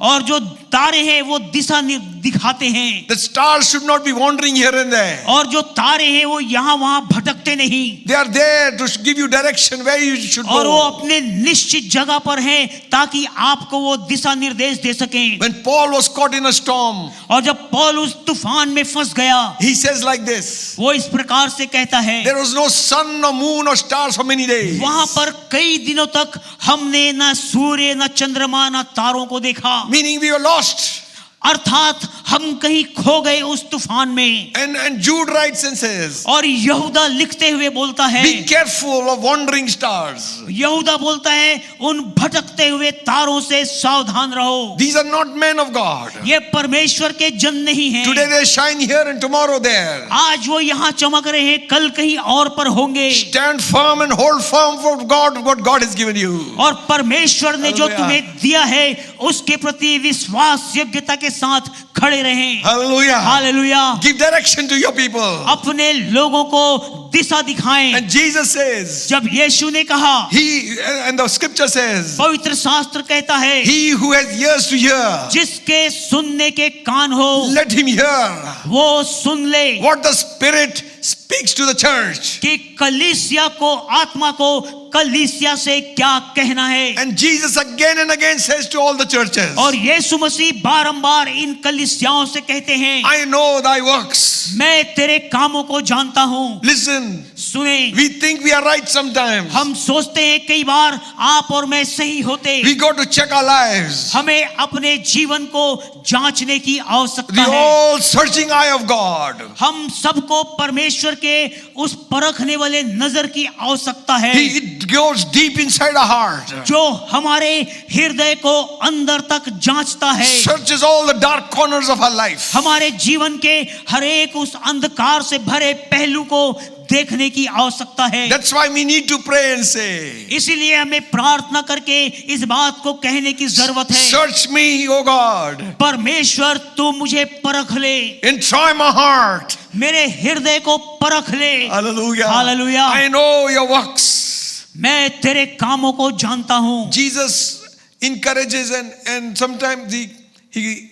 और जो तारे हैं वो दिशा दिखाते हैं। The stars should not be wandering here and there. और जो तारे हैं वो यहाँ वहाँ भटकते नहीं। They are there to give you direction where you should और वो go. अपने निश्चित जगह पर हैं ताकि आपको वो दिशा निर्देश दे सकें। When Paul was caught in a storm, और जब पौल उस तूफान में फंस गया, he says like this. वो इस प्रकार से कहता है, There was no sun, no moon, or stars for many days. वहां पर कई दिनों तक हमने न सूर्य न चंद्रमा न तारों को देखा। Meaning we were lost. अर्थात हम कहीं खो गए उस तूफान में। And Jude writes and says, और यहूदा लिखते हुए बोलता है, be careful of wandering stars. यहूदा बोलता है उन भटकते हुए तारों से सावधान रहो। These are not men of God. ये परमेश्वर के जन नहीं हैं। Today they shine here and tomorrow there. आज वो यहाँ चमक रहे हैं, कल कहीं और पर होंगे। Stand firm and hold firm for God, what God has given you. और परमेश्वर ने जो Hallelujah. तुम्हें दिया है उसके प्रति विश्वास योग्यता के साथ खड़े रहें। Hallelujah. Hallelujah. Give direction to your people. अपने लोगों को दिशा दिखाएं। And Jesus says, जब यीशु ने कहा, and the scripture says, पवित्र शास्त्र कहता है, he who has ears to hear, जिसके सुनने के कान हो let him hear वो सुन ले what the Spirit speaks to the church. कि कलीसिया को, आत्मा को कलीसिया से क्या कहना है। And Jesus again and again says to all the churches, और यीशु मसीह बारंबार इन कलीसियाओं से कहते हैं, I know thy works. मैं तेरे कामों को जानता हूं। Listen, सुने, we think we are right sometimes. हम सोचते हैं कई बार आप और मैं सही होते। We got to check our lives. हमें अपने जीवन को जांचने की आवश्यकता The है। all searching eye of God. हम सबको परमेश्वर के उस परखने वाले नजर की आवश्यकता है, It goes deep inside our heart. जो हमारे हृदय को अंदर तक जांचता है, Searches all the dark corners of our life. हमारे जीवन के हर एक उस अंधकार से भरे पहलू को देखने की आवश्यकता है। That's why we need to pray and say, इसीलिए हमें प्रार्थना करके इस बात को कहने की जरूरत है, search me, O God, परमेश्वर तू मुझे परख ले, and try my heart. मेरे हृदय को परख ले। Hallelujah. Hallelujah. I know your works. मैं तेरे कामों को जानता हूं। Jesus encourages and sometimes he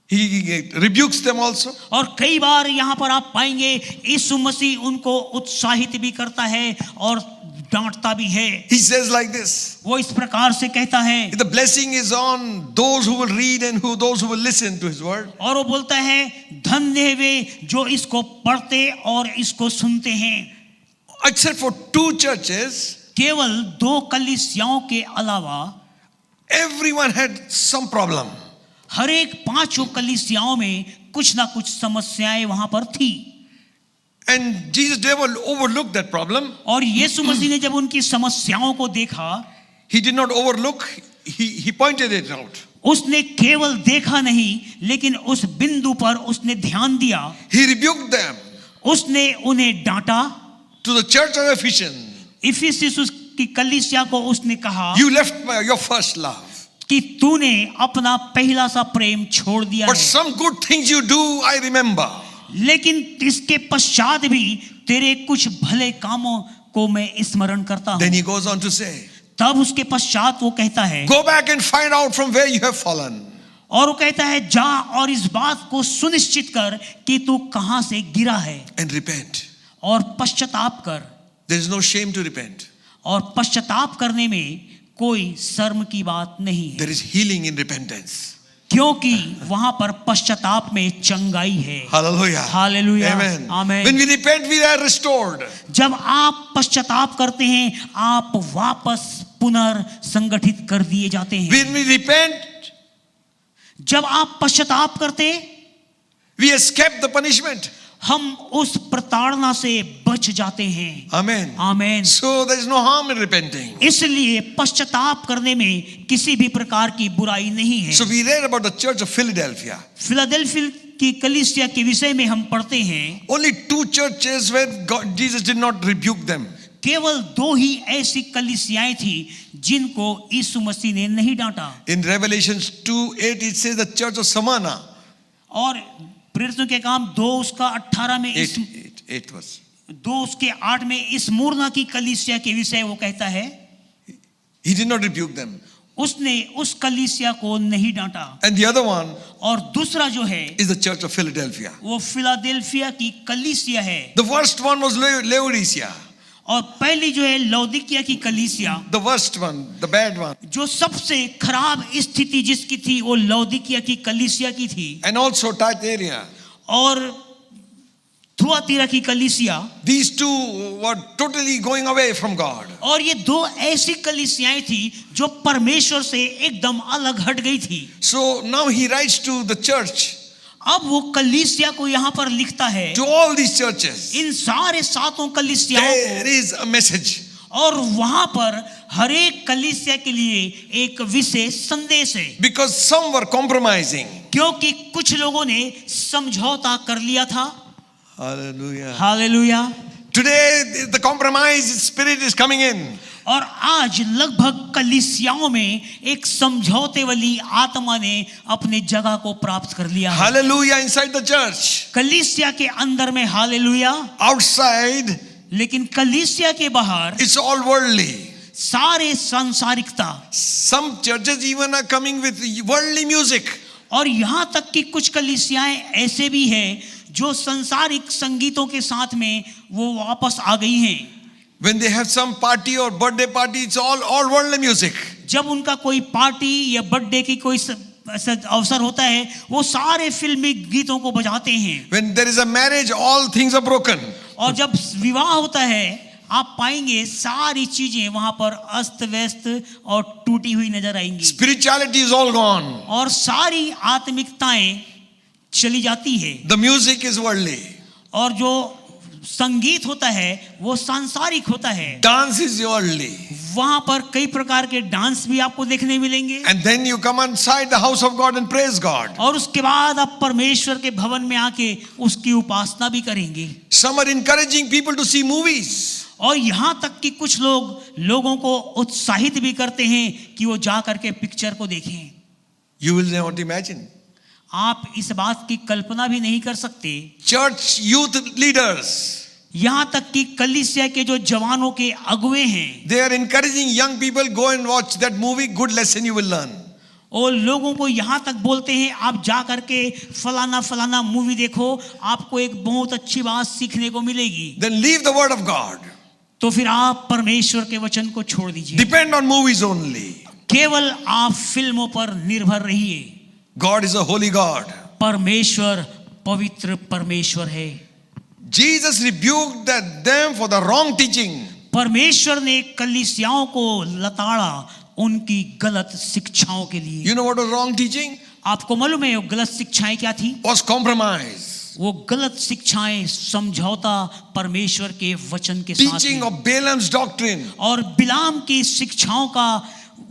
rebukes them also. और कई बार यहाँ पर आप पाएंगे यीशु मसीह उनको उत्साहित भी करता है और डांटता भी है। He says like this, वो इस प्रकार से कहता है, the blessing is on those who will read and those who will listen to his word. और वो बोलता है, धन्य है वे जो इसको पढ़ते और इसको सुनते हैं। Except for two churches, केवल दो कलीसियाओं के अलावा everyone had some problem. हर एक पांचों कलीसियाओं में कुछ ना कुछ समस्याएं वहां पर थी। And Jesus never overlooked that problem. और यीशु मसीह ने जब उनकी समस्याओं को देखा, He did not overlook, he pointed it out. उसने केवल देखा नहीं, लेकिन उस बिंदु पर उसने ध्यान दिया। He rebuked them. उसने उन्हें डांटा। To the church of Ephesians, Ephesus की कलीसिया को उसने कहा you left your first love. कि तूने अपना पहला सा प्रेम छोड़ दिया But है, some good things you do, I remember. लेकिन इसके पश्चात भी तेरे कुछ भले कामों को मैं स्मरण करता हूं। Then he goes on to say, तब उसके पश्चात वो कहता है, go back and find out from where you have fallen. और वो कहता है, जा और इस बात को सुनिश्चित कर कि तू कहां से गिरा है, And repent. और पश्चाताप कर। There is no shame to repent. और पश्चाताप करने में कोई शर्म की बात नहीं है, There is healing in repentance. क्योंकि वहां पर पश्चाताप में चंगाई है। Hallelujah. Hallelujah. Amen. Amen. When we repent, we are restored. जब आप पश्चाताप करते हैं, आप वापस पुनर्संगठित कर दिए जाते हैं। When we repent, जब आप पश्चाताप करते, we escape the punishment. हम उस प्रताड़ना से बच जाते हैं। Amen. आमीन। So there is no harm in repenting. इसलिए पश्चाताप करने में किसी भी प्रकार की बुराई नहीं है। So we read about the church of Philadelphia. Philadelphia की कलीसिया के विषय में हम पढ़ते हैं, Only two churches where Jesus did not rebuke them. केवल दो ही ऐसी कलीसियाएं थी जिनको यीशु मसीह ने नहीं डांटा। In Revelations 2:8 it says the church of Smyrna. और प्रेरितों के काम 2:18 में 8 verse. 2:8 में इस मूर्ना की कलीसिया के विषय वो कहता है, He did not rebuke them. उसने उस कलीसिया को नहीं डांटा। And the other one और दूसरा जो है is the church of Philadelphia. वो फिलाडेल्फिया की कलीसिया है। The worst one was Laodicea. और पहली जो है लौदीकिया की कलीसिया, The worst one, the bad one. जो सबसे खराब स्थिति जिसकी थी वो लौदीकिया की कलीसिया की थी। And also Thyatira. और थुआतीरा की कलीसिया, These two were totally going away from God. और ये दो ऐसी कलीसियाएं थी जो परमेश्वर से एकदम अलग हट गई थी। So now he writes to the church, अब वो कलीसिया को यहाँ पर लिखता है, to all these churches, इन सारे सातों कलीसियाओं there को, is a message. और वहां पर हर एक कलीसिया के लिए एक विशेष संदेश है। Because some were compromising. क्योंकि कुछ लोगों ने समझौता कर लिया था। Hallelujah. Hallelujah. Today the compromise spirit is coming in. और आज लगभग कलीसियाओं में एक समझौते वाली आत्मा ने अपने जगह को प्राप्त कर लिया है। Hallelujah inside the church. कलीसिया के अंदर में हालेलुया, Outside, लेकिन कलीसिया के बाहर it's all worldly. सारे सांसारिकता। Some churches even are coming with worldly music. और यहाँ तक कि कुछ कलीसियाएं ऐसे भी हैं जो संसारिक संगीतों के साथ में वो वापस आ गई हैं। When they have some party or birthday party, it's all worldly music. जब उनका कोई पार्टी या बर्थडे की कोई ऐसा अवसर होता है, वो सारे फिल्मी गीतों को बजाते हैं। When there is a marriage, all things are broken. और जब विवाह होता है, आप पाएंगे सारी चीजें वहां पर अस्त व्यस्त और टूटी हुई नजर आएंगी। Spirituality is all gone. और सारी आत्मिकताएं चली जाती है। The music is worldly. और जो संगीत होता है वो सांसारिक होता है। Dance is worldly. वहां पर कई प्रकार के डांस भी आपको देखने मिलेंगे। And then you come inside the house of God and praise God. और उसके बाद आप परमेश्वर के भवन में आके उसकी उपासना भी करेंगे। Some are encouraging people to see movies. और यहाँ तक कि कुछ लोगों को उत्साहित भी करते हैं कि वो जा करके पिक्चर को देखें। You will not imagine. आप इस बात की कल्पना भी नहीं कर सकते। Church youth leaders, यहाँ तक कि कलीसिया के जो जवानों के अगुवे हैं, they are encouraging young people, go and watch that movie, good lesson you will learn. और लोगों को यहाँ तक बोलते हैं आप जा करके फलाना फलाना मूवी देखो, आपको एक बहुत अच्छी बात सीखने को मिलेगी। Then leave the word of God. तो फिर आप परमेश्वर के वचन को छोड़ दीजिए। Depend on movies only. केवल आप फिल्मों पर निर्भर रहिए। God is a holy God. परमेश्वर पवित्र परमेश्वर है। Jesus rebuked them for the wrong teaching. परमेश्वर ने कलीसियाओं को लताड़ा उनकी गलत शिक्षाओं के लिए। You know what was wrong teaching? आपको मालूम है वो गलत शिक्षाएं क्या थी? Was compromise. वो गलत शिक्षाएं समझौता परमेश्वर के वचन के साथ Teaching में। of Balaam's doctrine. और बिलाम की शिक्षाओं का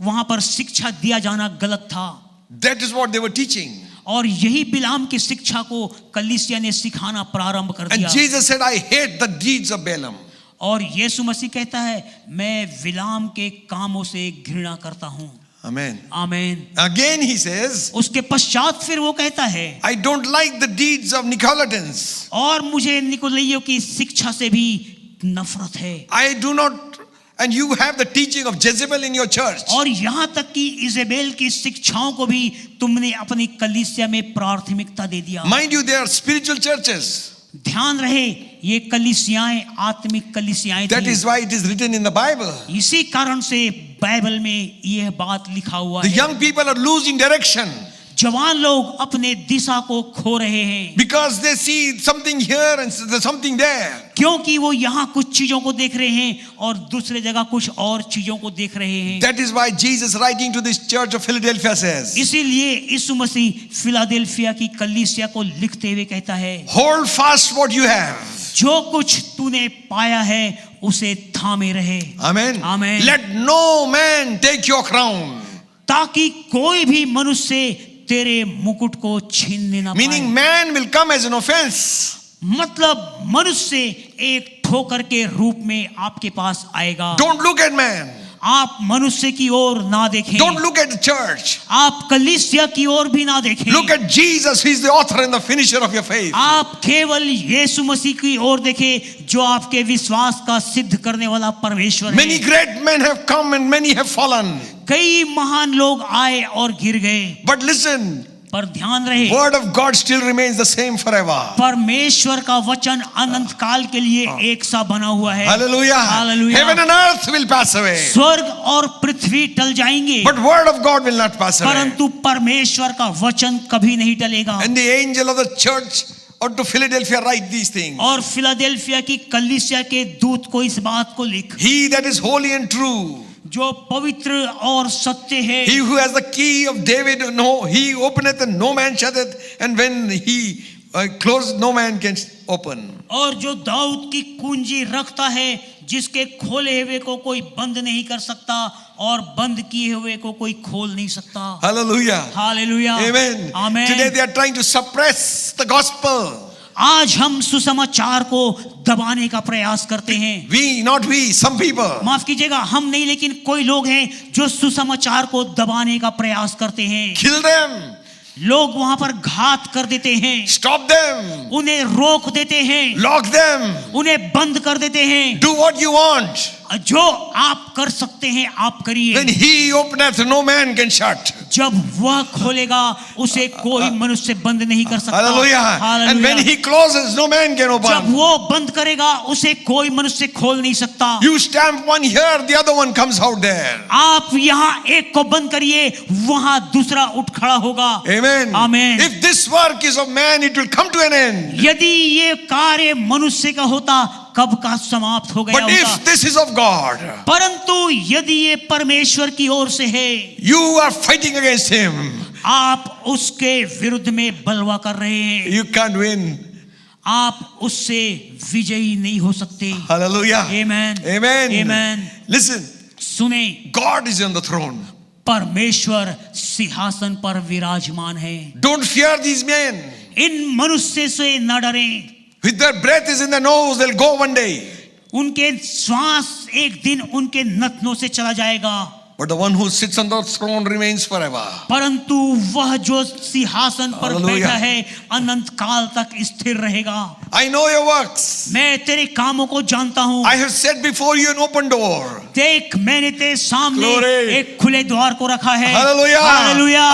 वहां पर शिक्षा दिया जाना गलत था। That is what they were teaching. और यही बिलाम की शिक्षा को कलीसिया ने सिखाना प्रारंभ कर And दिया। Jesus said, I hate the deeds of Balaam. और यीशु मसीह कहता है मैं बिलाम के कामों से घृणा करता हूं। Amen. आमीन। Again he says, उसके पश्चात फिर वो कहता है I don't like the deeds of Nicolaitans. और मुझे निकोलइयों की शिक्षा से भी नफरत है। I do not, and you have the teaching of Jezebel in your church. और यहाँ तक कि इजेबेल की शिक्षाओं को भी तुमने अपनी कलीसिया में प्राथमिकता दे दिया। Mind you, they are spiritual churches. ध्यान रहे ये कलीसियाएं आत्मिक कलीसियाएं That थी। is why it is written in the Bible. इसी कारण से बाइबल में यह बात लिखा हुआ The है। young people are losing direction जवान लोग अपने दिशा को खो रहे हैं because they see something here and there's something there. क्योंकि वो यहाँ कुछ चीजों को देख रहे हैं और दूसरे जगह कुछ और चीजों को देख रहे हैं। That is why Jesus, writing to this church of Philadelphia, says, इसीलिए यीशु मसीह फिलाडेल्फिया की कलीसिया को लिखते हुए कहता है hold fast what you have. जो कुछ तूने पाया है उसे थामे रहे। Amen. Amen. Let no man take your crown. ताकि कोई भी मनुष्य तेरे मुकुट को छीनने ना Meaning पाए। man will come as an offense. मतलब मनुष्य एक ठोकर के रूप में आपके पास आएगा। Don't look at man. आप मनुष्य की ओर ना देखें। Don't look at the church. आप कलीसिया की ओर भी ना देखें। Look at Jesus. He's the author and the finisher of your faith. आप केवल यीशु मसीह की ओर देखें जो आपके विश्वास का सिद्ध करने वाला परमेश्वर है। Many great men have come and many have fallen. कई महान लोग आए और गिर गए, But listen, पर ध्यान रहे word of God still remains the same forever. परमेश्वर का वचन अनंत काल के लिए एक सा बना हुआ है। Hallelujah. Hallelujah. Heaven and earth will pass away, स्वर्ग और पृथ्वी टल जाएंगे, but word of God will not pass away. परंतु परमेश्वर का वचन कभी नहीं टलेगा। And the angel of the church or to Philadelphia write these things. और फिलाडेल्फिया की कलीसिया के दूत को इस बात को लिख, He that is holy and true, जो पवित्र और सत्य है, he who has the key of David, no, he openeth and no man shutteth, and when he closed, no man can open. और जो दाऊद की कुंजी रखता है, जिसके खोले हुए को कोई बंद नहीं कर सकता और बंद किए हुए को कोई खोल नहीं सकता। Hallelujah. Hallelujah. Amen. Amen. Today they are trying to suppress the gospel. आज हम सुसमाचार को दबाने का प्रयास करते हैं। We, not we, some people. माफ कीजिएगा, हम नहीं, लेकिन कोई लोग हैं जो सुसमाचार को दबाने का प्रयास करते हैं। Kill them, लोग वहां पर घात कर देते हैं, stop them, उन्हें रोक देते हैं, lock them, उन्हें बंद कर देते हैं। do what you want. जो आप कर सकते हैं आप करिए। When he openeth, no man can shut. जब वह खोलेगा उसे कोई मनुष्य बंद नहीं कर सकता। Hallelujah. And when hallelujah. he closes, no man can जब open. वो बंद करेगा उसे कोई मनुष्य खोल नहीं सकता। You stamp one here, the other one comes out there. आप यहाँ एक को बंद करिए, वहां दूसरा उठ खड़ा होगा। Amen. Amen. If this work is of man, it will come to an end. यदि ये कार्य मनुष्य का होता कब का समाप्त हो गया But if होता। this is of God, परंतु यदि ये परमेश्वर की ओर से है, you are fighting against him. आप उसके विरुद्ध में बलवा कर रहे हैं, You can't win. आप उससे विजयी नहीं हो सकते। Hallelujah. Amen. Amen. Amen. Listen, सुने, God is on the throne. परमेश्वर सिंहासन पर विराजमान है। Don't fear these men. इन मनुष्य से न डरें। With their breath is in the nose, they'll go one day. उनके श्वास एक दिन उनके नथनों से चला जाएगा, But the one who sits on the throne remains forever. परंतु वह जो सिंहासन पर Hallelujah. बैठा है अनंत काल तक स्थिर रहेगा। I know your works. मैं तेरे कामों को जानता हूँ। I have set before you an open door. देख, मैंने तेरे सामने Glory. एक खुले द्वार को रखा है। Hallelujah. Hallelujah.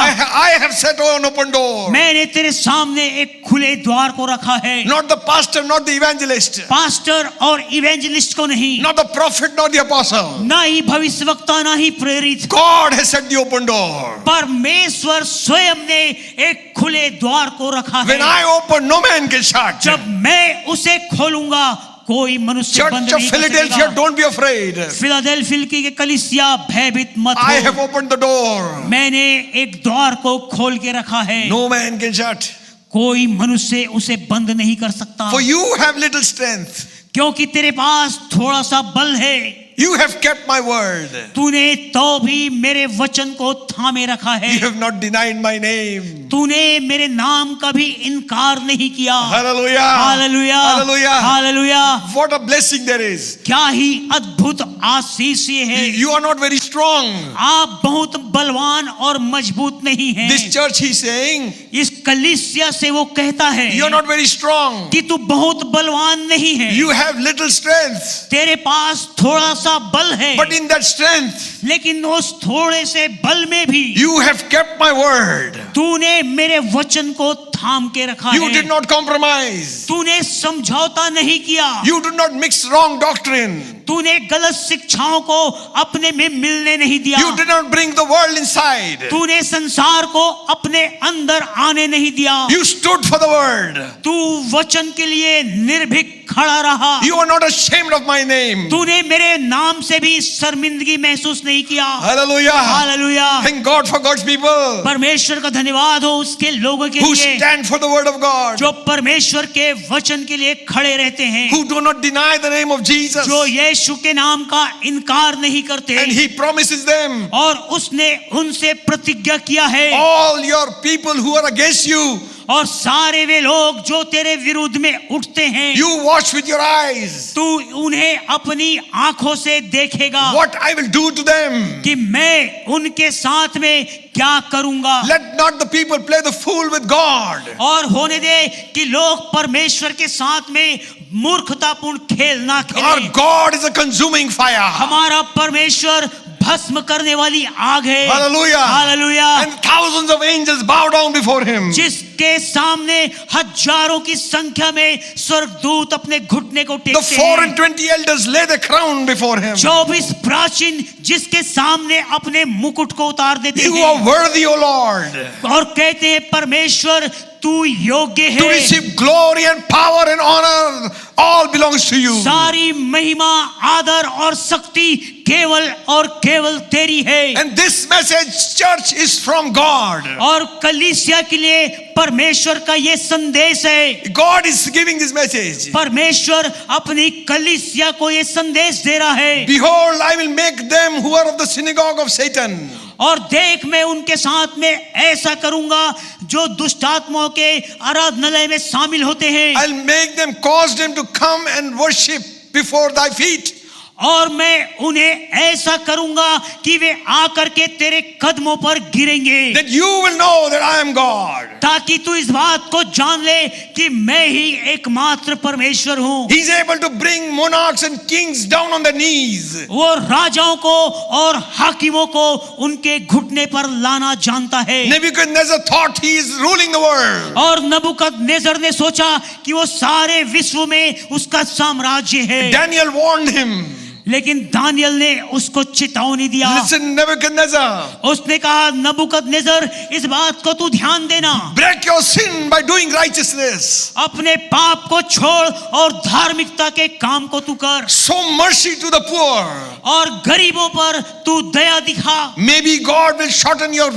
I have set an open door. मैंने तेरे सामने एक खुले द्वार को रखा है। Not the pastor, not the evangelist. Pastor और इवेंजलिस्ट को नहीं, Not the prophet, not the apostle. ना ही भविष्यवक्ता, ना ही प्रेरित। God has set the open door. परमेश्वर स्वयं ने एक खुले द्वार को रखा When है। I open, no man can shut. जब मैं उसे खोलूंगा कोई मनुष्य बंद Church of नहीं कर Philadelphia, सकेगा। don't be afraid. फिलाडेल्फिया की कलीसिया, भयभीत मत I हो। have opened the door. मैंने एक द्वार को खोल के रखा है, No man can shut. कोई मनुष्य उसे बंद नहीं कर सकता। For you have little strength. क्योंकि तेरे पास थोड़ा सा बल है। You have kept my word. तूने तो भी मेरे वचन को थामे रखा है। You have not denied my name. तूने मेरे नाम का भी इनकार नहीं किया। Hallelujah. Hallelujah, Hallelujah. Hallelujah. What a blessing there is. क्या ही अद्भुत आशीष ये है। You are not very strong. आप बहुत बलवान और मजबूत नहीं हैं। This church, he's saying, इस कलीसिया से वो कहता है you are not very strong. कि तू बहुत बलवान नहीं है, You have little strength. तेरे पास थोड़ा सा बल है, But in that strength, लेकिन उस थोड़े से बल में भी you have kept my word. तूने मेरे वचन को थाम के रखा You है। did not compromise. तूने समझौता नहीं किया। You did not mix wrong doctrine. तूने गलत शिक्षाओं को अपने में मिलने नहीं दिया। You did not bring the world inside. तूने संसार को अपने अंदर आने नहीं दिया। You stood for the word. तू वचन के लिए निर्भीक खड़ा रहा। You are not ashamed of my name. तूने मेरे नाम से भी शर्मिंदगी महसूस नहीं किया। Hallelujah. Hallelujah. Thank God for God's people परमेश्वर का धन्यवाद हो उसके लोगों के who लिए stand for the word of God, जो परमेश्वर के वचन के लिए खड़े रहते हैं, who do not deny the name of Jesus. जो यीशु के नाम का इनकार नहीं करते। And he promises them, और उसने उनसे प्रतिज्ञा किया है, all your people who are against you, और सारे वे लोग जो तेरे विरुद्ध में उठते हैं, you watch with your eyes तू उन्हें अपनी आंखों से देखेगा what I will do to them. कि मैं उनके साथ में क्या करूंगा। Let not the people play the fool with God. और होने दे कि लोग परमेश्वर के साथ में मूर्खतापूर्ण खेल ना Our खेलें। God is a consuming fire. हमारा परमेश्वर भस्म करने वाली आग है। Hallelujah. Hallelujah. And thousands of angels bow down before him. जिसके सामने हजारों की संख्या में स्वर्गदूत अपने घुटने को The टेकते 4 हैं। and 20 elders lay the crown before him. 24 प्राचीन जिसके सामने अपने मुकुट को उतार देते You हैं are worthy, O Lord, और कहते हैं परमेश्वर तू योग्य to है। receive glory and power and honor. All belongs to you. सारी महिमा, आदर और शक्ति केवल और केवल तेरी है। And this message, church, is from God. और कलीसिया के लिए परमेश्वर का ये संदेश है। God is giving this message. परमेश्वर अपनी कलीसिया को ये संदेश दे रहा है। Behold, I will make them who are of the synagogue of Satan. और देख मैं उनके साथ में ऐसा करूंगा जो दुष्ट आत्माओं के आराधनालय में शामिल होते हैं, I'll make them, cause them to come and worship before thy feet. और मैं उन्हें ऐसा करूंगा कि वे आकर के तेरे कदमों पर गिरेंगे, That you will know that I am God. ताकि तू इस बात को जान ले कि मैं ही एकमात्र परमेश्वर हूं। He's able to bring monarchs and kings down on their knees. वो राजाओं को और हाकिमों को उनके घुटने पर लाना जानता है। Nebuchadnezzar thought he is ruling the world. और नबूकदनेस्सर ने सोचा कि वो सारे विश्व में उसका साम्राज्य है, Daniel warned him. लेकिन दानियल ने उसको चेतावनी दिया। Listen, Nebuchadnezzar, उसने कहा नबूकदनेस्सर इस बात को तू ध्यान देना, break your sin by doing righteousness. अपने पाप को छोड़ और धार्मिकता के काम को तू कर, Show mercy to the poor. और गरीबों पर तू दया दिखा। Maybe God will shorten your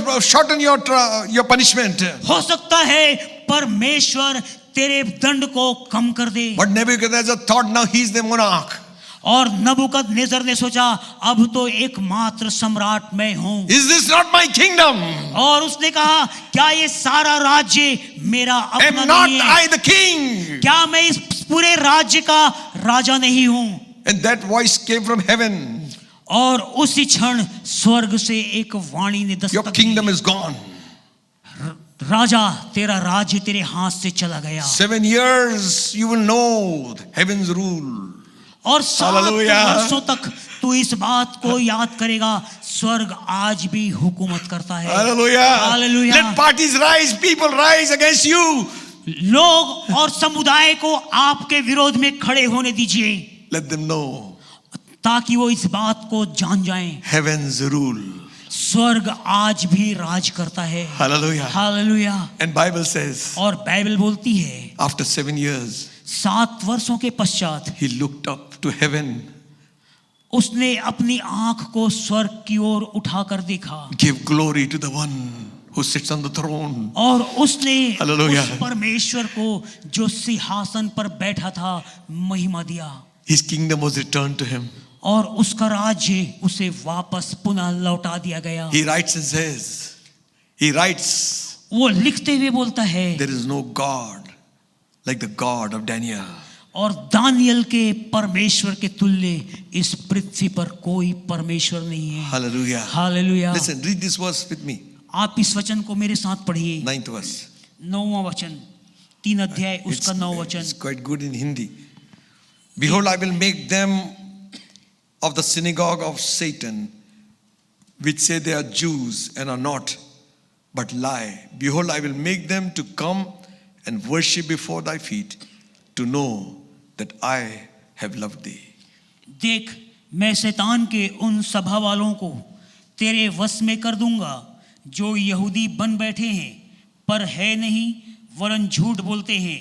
punishment. हो सकता है परमेश्वर तेरे दंड को कम कर दे। But Nebuchadnezzar thought now he's the monarch. और नबूकदनेस्सर ने सोचा अब तो एकमात्र सम्राट मैं हूं, Is this not my kingdom? और उसने कहा क्या ये सारा राज्य मेरा Am अपना not नहीं है? I the king? क्या मैं इस पूरे राज्य का राजा नहीं हूं? And that voice came from heaven. और उसी क्षण स्वर्ग से एक वाणी ने Your Dastak kingdom the, is gone. राजा तेरा राज्य तेरे हाथ से चला गया। 7 years you will know heaven's rule. और 7 Hallelujah. वर्षों तक तू इस बात को याद करेगा, स्वर्ग आज भी हुकूमत करता है। Hallelujah. Hallelujah. Let parties rise, people rise against you. लोग और समुदाय को आपके विरोध में खड़े होने दीजिए, Let them know ताकि वो इस बात को जान जाएं, heaven's rule. स्वर्ग आज भी राज करता है। Hallelujah. Hallelujah. And Bible says और बाइबल बोलती है after 7 years 7 वर्षों के पश्चात he looked up to heaven, उसने अपनी आंख को स्वर्ग की ओर उठाकर देखा, give glory to the one who sits on the throne. और उसने Hallelujah. उस परमेश्वर को जो सिंहासन पर बैठा था महिमा दिया, His kingdom was returned to him. और उसका राज्य उसे वापस पुनः लौटा दिया गया। He writes, वो लिखते हुए बोलता है there is no God like the God of Daniel. और दानियल के परमेश्वर के तुल्य इस पृथ्वी पर कोई परमेश्वर नहीं है। Hallelujah. Hallelujah. Listen, read this verse with me. आप इस वचन को मेरे साथ पढ़िए। 9th verse. 9वां वचन, 3 अध्याय उसका 9 वचन। It's quite good in Hindi. Behold, I will make them of the synagogue of Satan, which say they are Jews and are not, but lie. Behold, I will make them to come and worship before thy feet, to know that I have loved thee. देख मैं शैतान के उन सभा वालों को तेरे वश में कर दूंगा जो यहूदी बन बैठे हैं पर है नहीं वरन झूठ बोलते हैं।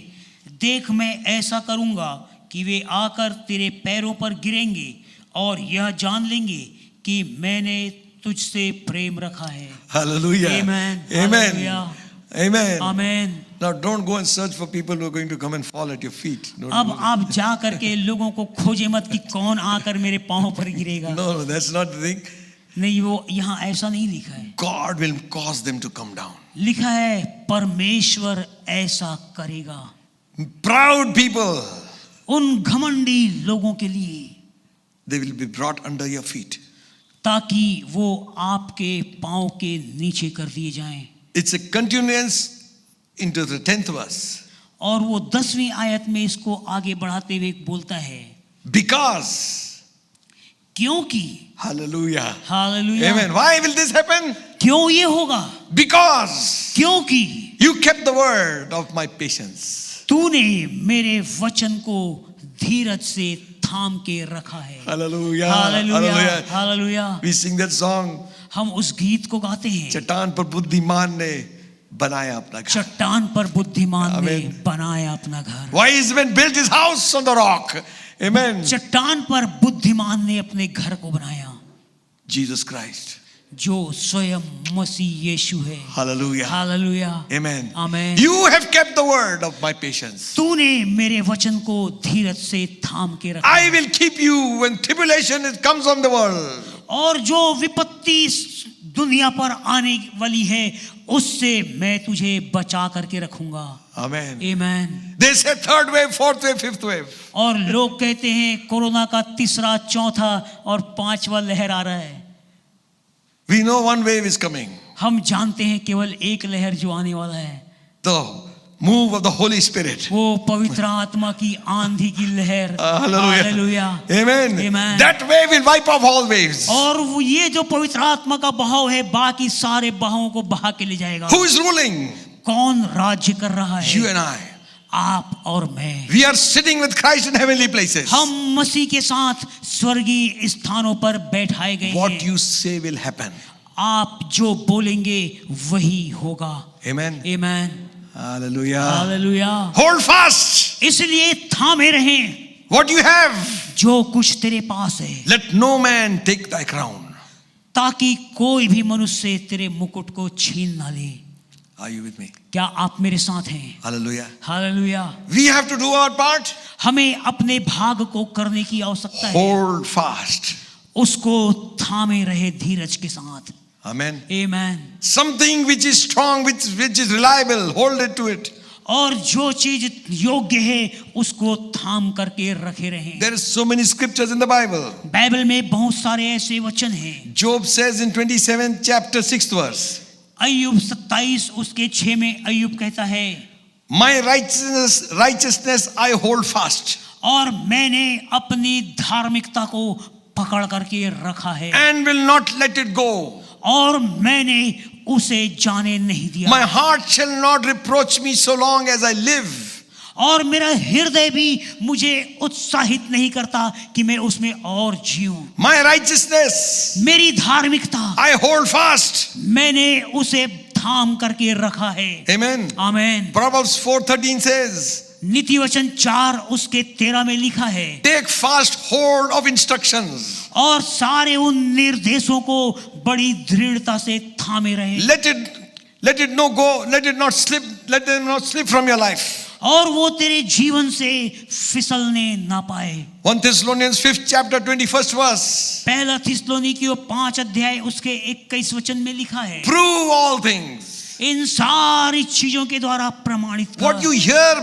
देख मैं ऐसा करूंगा कि वे आकर तेरे पैरों पर गिरेंगे और यह जान लेंगे कि मैंने तुझसे प्रेम रखा है। Hallelujah. Amen. Amen. Hallelujah. Amen. Amen. Now don't go and search for people who are going to come and fall at your feet. Don't अब do that. आप जा करके लोगों को खोजे मत कि कौन आकर मेरे पांव पर गिरेगा। No, that's not the thing. नहीं, वो यहाँ ऐसा नहीं लिखा है। God will cause them to come down. लिखा है परमेश्वर ऐसा करेगा Proud people, उन घमंडी लोगों के लिए, they will be brought under your feet. ताकि वो आपके पांव के नीचे कर दिए जाएं। It's a continuance into the 10th verse. और वो 10वीं आयत में इसको आगे बढ़ाते हुए बोलता है Because, क्योंकि। hallelujah. Hallelujah. Amen. Why will this happen? क्यों ये होगा? Because क्योंकि you kept the word of my patience. तूने मेरे वचन को धीरज से थाम के रखा है। Hallelujah. Hallelujah. Hallelujah. Hallelujah. We sing that song. हम उस गीत को गाते हैं, चट्टान पर बुद्धिमान ने बनाया अपना घर. चट्टान पर बुद्धिमान ने Amen. बनाया अपना घर। Wise man built his house on the rock. Amen. चट्टान पर बुद्धिमान ने अपने घर को बनाया, Jesus Christ. जो स्वयं मसीह यीशु है। Hallelujah. Hallelujah. Amen. Amen. You have kept the word of my patience. तूने मेरे वचन को धीरज से थाम के रखा। I will keep you when tribulation comes on the world. और जो विपत्ति दुनिया पर आने वाली है उससे मैं तुझे बचा करके रखूंगा। Amen. आमीन। They say third wave, fourth wave, fifth wave. और लोग कहते हैं कोरोना का तीसरा, चौथा और पांचवा लहर आ रहा है। We know one wave is coming. हम जानते हैं केवल एक लहर जो आने वाला है, The move of the Holy Spirit. वो पवित्र आत्मा की आंधी की लहर। Hallelujah. Hallelujah. Amen. Amen. That wave will wipe off all waves. और वो ये जो पवित्र आत्मा का बहाव है बाकी सारे बहावों को बहा के ले जाएगा। Who is ruling? कौन राज्य कर रहा है? You and I. आप और मैं। We are sitting with Christ in heavenly places. हम मसीह के साथ स्वर्गीय स्थानों पर बैठाए गए What हैं। you say will happen. आप जो बोलेंगे वही होगा। Amen. आमीन। Hallelujah. हालेलुया। Hold fast. इसलिए थामे रहें What you have. जो कुछ तेरे पास है, Let no man take thy crown. ताकि कोई भी मनुष्य तेरे मुकुट को छीन ना ले। Are you with me? क्या आप मेरे साथ हैं? Hallelujah. Hallelujah. We have to do our part. हमें अपने भाग को करने की आवश्यकता है। Hold fast. उसको थामे रहे धीरज के साथ। Amen. आमीन। Something which is strong, which is reliable, hold it to it. और जो चीज योग्य है उसको थाम करके रखे रहें। There are so many scriptures in the Bible. Bible में बहुत सारे ऐसे वचन हैं। Job says in 27th chapter 6th verse, अय्यूब 27 उसके 6 में अय्यूब कहता है, My righteousness I hold fast और मैंने अपनी धार्मिकता को पकड़ करके रखा है and will not let it go. और मैंने उसे जाने नहीं दिया। My heart shall not reproach me so long as I live. और मेरा हृदय भी मुझे उत्साहित नहीं करता कि मैं उसमें और जीऊं। My righteousness मेरी धार्मिकता I hold fast. मैंने उसे थाम करके रखा है। Amen. आमीन। Proverbs 4:13 says, नीति वचन 4 उसके 13 में लिखा है, Take fast hold of instructions. और सारे उन निर्देशों को बड़ी दृढ़ता से थामे रहे। Let it not slip from your life. और वो तेरे जीवन से फिसलने ना पाए। 1 Thessalonians 5th chapter 21st verse. पहला थिस्सलुनीकियों 5 अध्याय उसके 21 वचन में लिखा है, Prove all things. इन सारी चीजों के द्वारा प्रमाणित What you कर hear,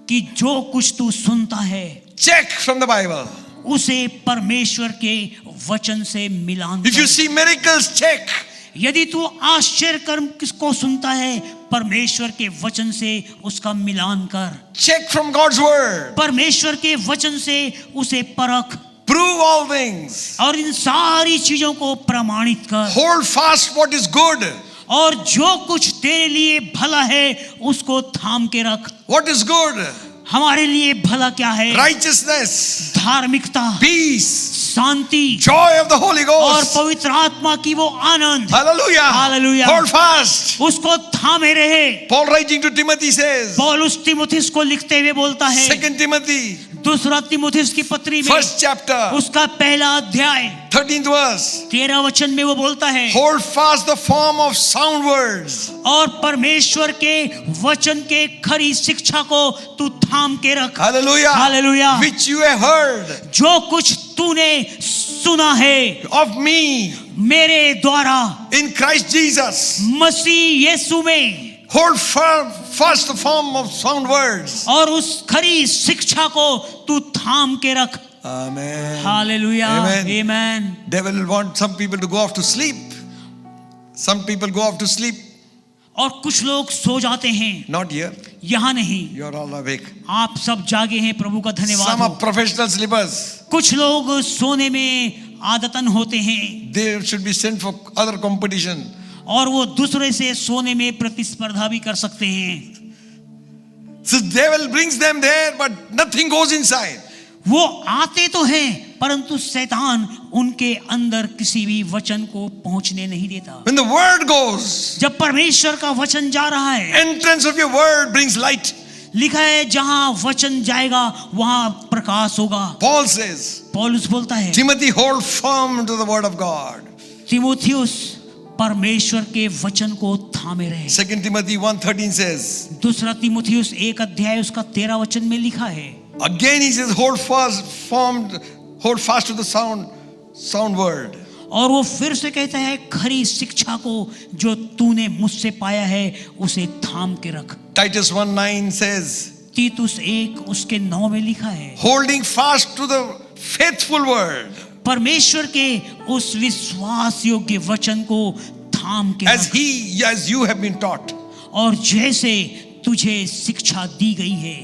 कि जो कुछ तू सुनता है check from the Bible. उसे परमेश्वर के वचन से मिलान If you कर। see miracles, check. यदि तू आश्चर्य कर्म किसको सुनता है परमेश्वर के वचन से उसका मिलान कर। Check from God's word. परमेश्वर के वचन से उसे परख Prove all things. और इन सारी चीजों को प्रमाणित कर। Hold fast what is good. और जो कुछ तेरे लिए भला है उसको थाम के रख। What is good? हमारे लिए भला क्या है? Righteousness, धार्मिकता, peace, Shanti joy of the Holy और Ghost. पवित्र आत्मा की वो आनंद। Hallelujah. Hallelujah. Hold fast. उसको थामे रहे। Paul writing to Timothy says, पौलुस तीमुथियुस को लिखते हुए बोलता है, 2 Timothy, दूसरा तीमुथियुस की पत्री में 1st chapter, उसका पहला अध्याय 13th verse. 13 वचन में वो बोलता है, Hold fast the form of sound words. और परमेश्वर के वचन के खरी शिक्षा को तू थाम के रख। Hallelujah. Hallelujah. Which you have heard जो कुछ तूने सुना है of me मेरे द्वारा in Christ Jesus. मसीह यीशु में, Hold fast the form of sound words. और उस खरी शिक्षा को तू थाम के रख। Amen. हालेलुया। Amen. आमीन। Devil will want some people to go off to sleep. Some people go off to sleep. और कुछ लोग सो जाते हैं, Not here. यहाँ नहीं। You are all awake. आप सब जागे हैं, प्रभु का धन्यवाद Some हो। are professional sleepers. कुछ लोग सोने में आदतन होते हैं They should be sent for other competition. और वो दूसरे से सोने में प्रतिस्पर्धा भी कर सकते हैं। So devil brings them there, but nothing goes inside. वो आते तो हैं परंतु शैतान उनके अंदर किसी भी वचन को पहुंचने नहीं देता। When the word goes, जब परमेश्वर का वचन जा रहा है, entrance of your word brings light. लिखा है जहां वचन जाएगा वहां प्रकाश होगा। Paul says, पौलुस बोलता है, Timothy, hold firm to the word of God. तीमुथियुस परमेश्वर के वचन को थामे रहे। 2 Timothy 1:13 says, दूसरा तीमुथियुस 1 अध्याय उसका 13 वचन में लिखा है, again he says, hold fast to the sound word. और वो फिर से कहता है खरी शिक्षा को जो तूने मुझसे पाया है उसे थाम के रख। Titus 1:9 says, तीतुस 1 उसके 9 में लिखा है, holding fast to the faithful word, परमेश्वर के उस विश्वास योग्य वचन को थाम के as रख, as you have been taught. और जैसे तुझे शिक्षा दी गई है।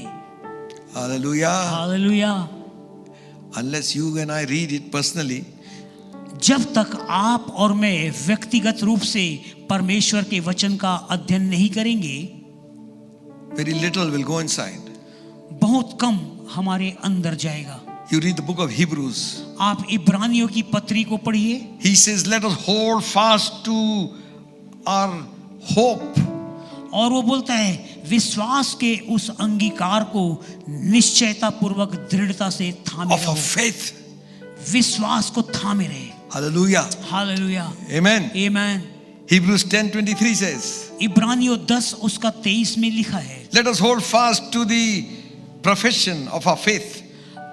Hallelujah. Hallelujah. Unless you and I read it personally, जब तक आप और मैं व्यक्तिगत रूप से परमेश्वर के वचन का अध्ययन नहीं करेंगे, very little will go inside. बहुत कम हमारे अंदर जाएगा। You read the book of Hebrews. आप इब्रानियों की पत्री को पढ़िए। He says, let us hold fast to our hope. और वो बोलता है विश्वास के उस अंगीकार को निश्चयता पूर्वक दृढ़ता से थामे Of रहो। our faith. विश्वास को थामे रहे। Hallelujah. हालेलुया। Amen. आमीन। Hebrews 10:23 says, इब्रानियों 10 उसका 23 में लिखा है, let us hold fast to the profession of our faith.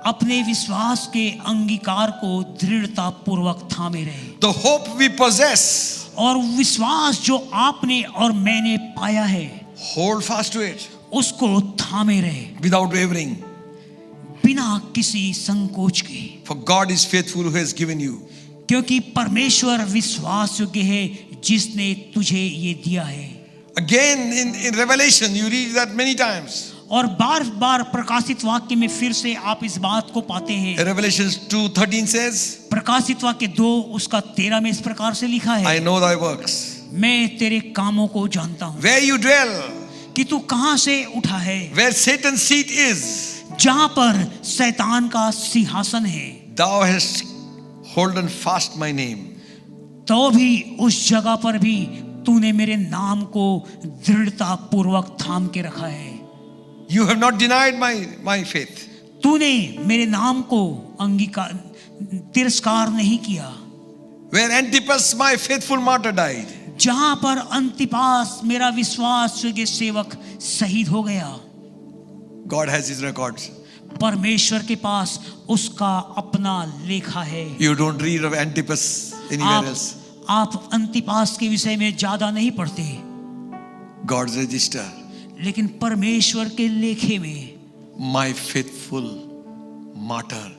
अपने विश्वास के अंगीकार को दृढ़ता पूर्वक थामे रहे। The hope we possess, और विश्वास जो आपने और मैंने पाया है hold fast to it उसको थामे रहे, without wavering. बिना किसी संकोच के, For God is faithful who has given you. क्योंकि परमेश्वर विश्वास योग्य है जिसने तुझे ये दिया है। Again in Revelation, you read that many times. और बार बार प्रकाशित वाक्य में फिर से आप इस बात को पाते हैं। Revelation 2:13 says, प्रकाशित वाक्य 2 उसका 13 में इस प्रकार से लिखा है, I know thy works, मैं तेरे कामों को जानता हूँ where you dwell, कि तू कहाँ से उठा है, where Satan's seat is. जहाँ पर शैतान का सिंहासन है, Thou hast holden fast my name. तो भी उस जगह पर भी तूने मेरे नाम को दृढ़ता पूर्वक थाम के रखा है। You have not denied my faith. तूने मेरे नाम को अंगीकार तिरस्कार नहीं किया। Where Antipas, my faithful martyr, died. जहाँ पर अंतिपास मेरा विश्वास योग्य सेवक शहीद हो गया। God has his records. परमेश्वर के पास उसका अपना लेखा है। You don't read of Antipas anywhere else. आप अंतिपास के विषय में ज्यादा नहीं पढ़ते, God's register. लेकिन परमेश्वर के लेखे में My faithful martyr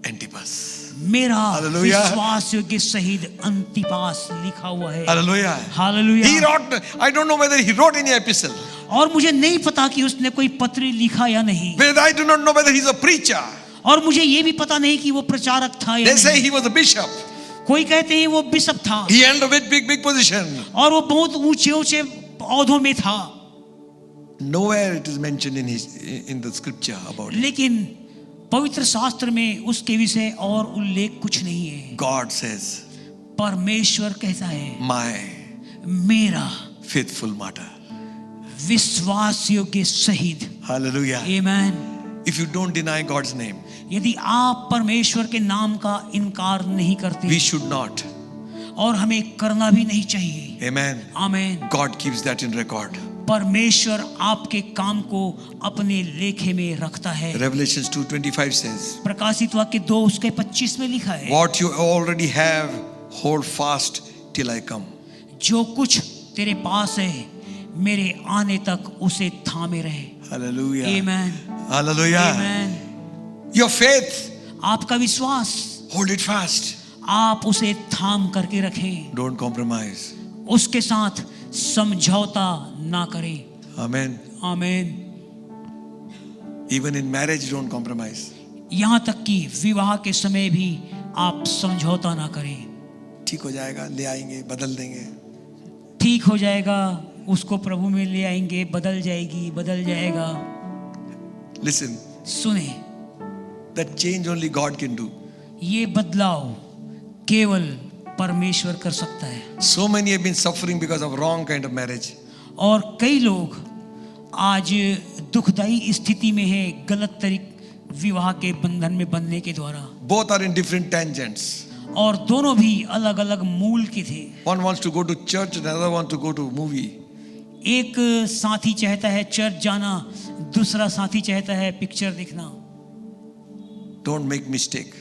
Antipas. मेरा Hallelujah. विश्वास योग्य शहीद अंतिपास लिखा हुआ है। Hallelujah. Hallelujah. He wrote, I don't know whether he wrote any epistle. और मुझे नहीं पता कि उसने कोई पत्री लिखा या नहीं, Whether I do not know whether he's a preacher. और मुझे ये भी पता नहीं कि वो प्रचारक था या They say नहीं। he was a bishop. कोई कहते हैं वो बिशप था, He held a big position. और वो बहुत ऊंचे ऊंचे औहदों में था, Nowhere it is mentioned in the scripture about it. लेकिन पवित्र शास्त्र में उसके विषय और उल्लेख कुछ नहीं है। God says, परमेश्वर कहता है my मेरा faithful martyr. विश्वास योग्य शहीद। Hallelujah. आमीन। If you don't deny God's name, यदि आप परमेश्वर के नाम का इनकार नहीं करते, we should not. और हमें करना भी नहीं चाहिए। Amen. आमीन। God keeps that in record. परमेश्वर आपके काम को अपने लेखे में रखता है। Revelations 2:25 says, प्रकाशित वाक्य 2 उसके 25 में लिखा है, what you already have, hold fast till I come. जो कुछ तेरे पास है मेरे आने तक उसे थामे रहे। Hallelujah. आमीन। Hallelujah. आमीन। Your faith, आपका विश्वास, hold it fast. आप उसे थाम करके रखें, Don't compromise. उसके साथ समझौता ना करें। Amen. आमीन। Even in marriage, don't compromise. यहाँ तक कि विवाह के समय भी आप समझौता ना करें। ठीक हो जाएगा, ले आएंगे, बदल देंगे. ठीक हो जाएगा, उसको प्रभु में ले आएंगे, बदल जाएगी, बदल जाएगा। Listen, सुने, that change only God can do. ये बदलाव केवल परमेश्वर कर सकता है। So many have been suffering because of wrong kind of marriage. और कई लोग आज दुखदाई स्थिति में है गलत तरीके विवाह के बंधन में बंधने के द्वारा, Both are in different tangents. और दोनों भी अलग अलग मूल के थे। One wants to go to church and another wants to go to movie. एक साथी चाहता है चर्च जाना, दूसरा साथी चाहता है पिक्चर देखना। Don't make mistake.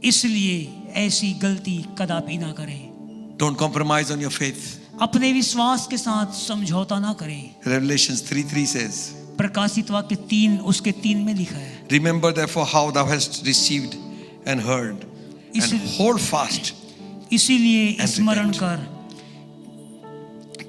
इसलिए ऐसी गलती कदापि ना करें। Don't compromise on your faith. अपने विश्वास के साथ समझौता ना करें। Revelations 3:3 says, प्रकाशित वाक्य 3 उसके 3 में लिखा है, remember therefore how thou hast received and heard, and hold fast. इसीलिए स्मरण repent. कर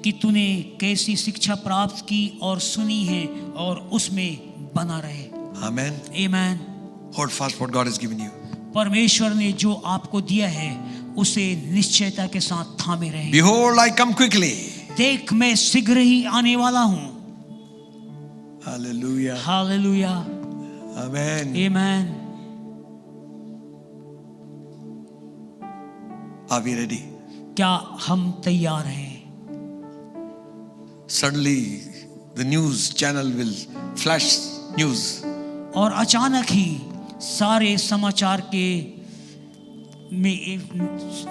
कि तूने कैसी शिक्षा प्राप्त की और सुनी है और उसमें बना रहे। Amen. आमीन। Hold fast what God has given you. परमेश्वर ने जो आपको दिया है उसे निश्चयता के साथ थामे रहे। Behold, I come quickly. देख मैं शीघ्र ही आने वाला हूँ। Hallelujah. हालेलुया। Amen. आमीन। Are we ready? क्या हम तैयार हैं? Suddenly, the news channel will flash news. और अचानक ही सारे समाचार के में